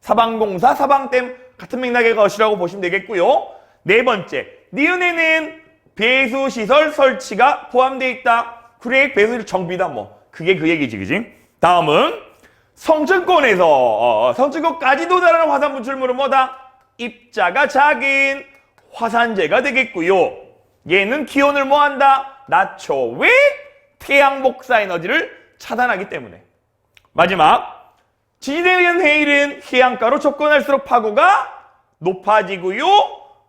사방공사, 사방댐 같은 맥락의 것이라고 보시면 되겠고요. 네 번째, 니은에는 배수시설 설치가 포함되어 있다. 그래, 배수시설 정비다 뭐. 그게 그 얘기지, 그지? 다음은 성층권에서 성층권까지 도달하는 화산 분출물은 뭐다? 입자가 작은 화산재가 되겠고요. 얘는 기온을 뭐한다? 낮춰. 왜? 태양 복사 에너지를 차단하기 때문에. 마지막, 지진에 의한 해일은 해안가로 접근할수록 파고가 높아지고요,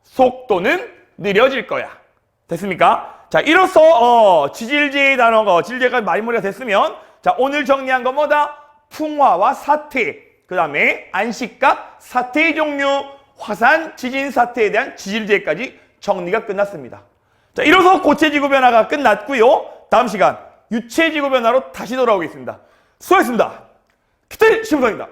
속도는 느려질 거야. 됐습니까? 자, 이로써 지질재의 단어가, 지질재가 말머리가 됐으면, 자, 오늘 정리한 건 뭐다? 풍화와 사태, 그 다음에 안식각, 사태의 종류, 화산, 지진 사태에 대한 지질재까지 정리가 끝났습니다. 자, 이로써 고체지구 변화가 끝났고요. 다음 시간 유체지구 변화로 다시 돌아오겠습니다. 수고하셨습니다. 키틀 신부장입니다.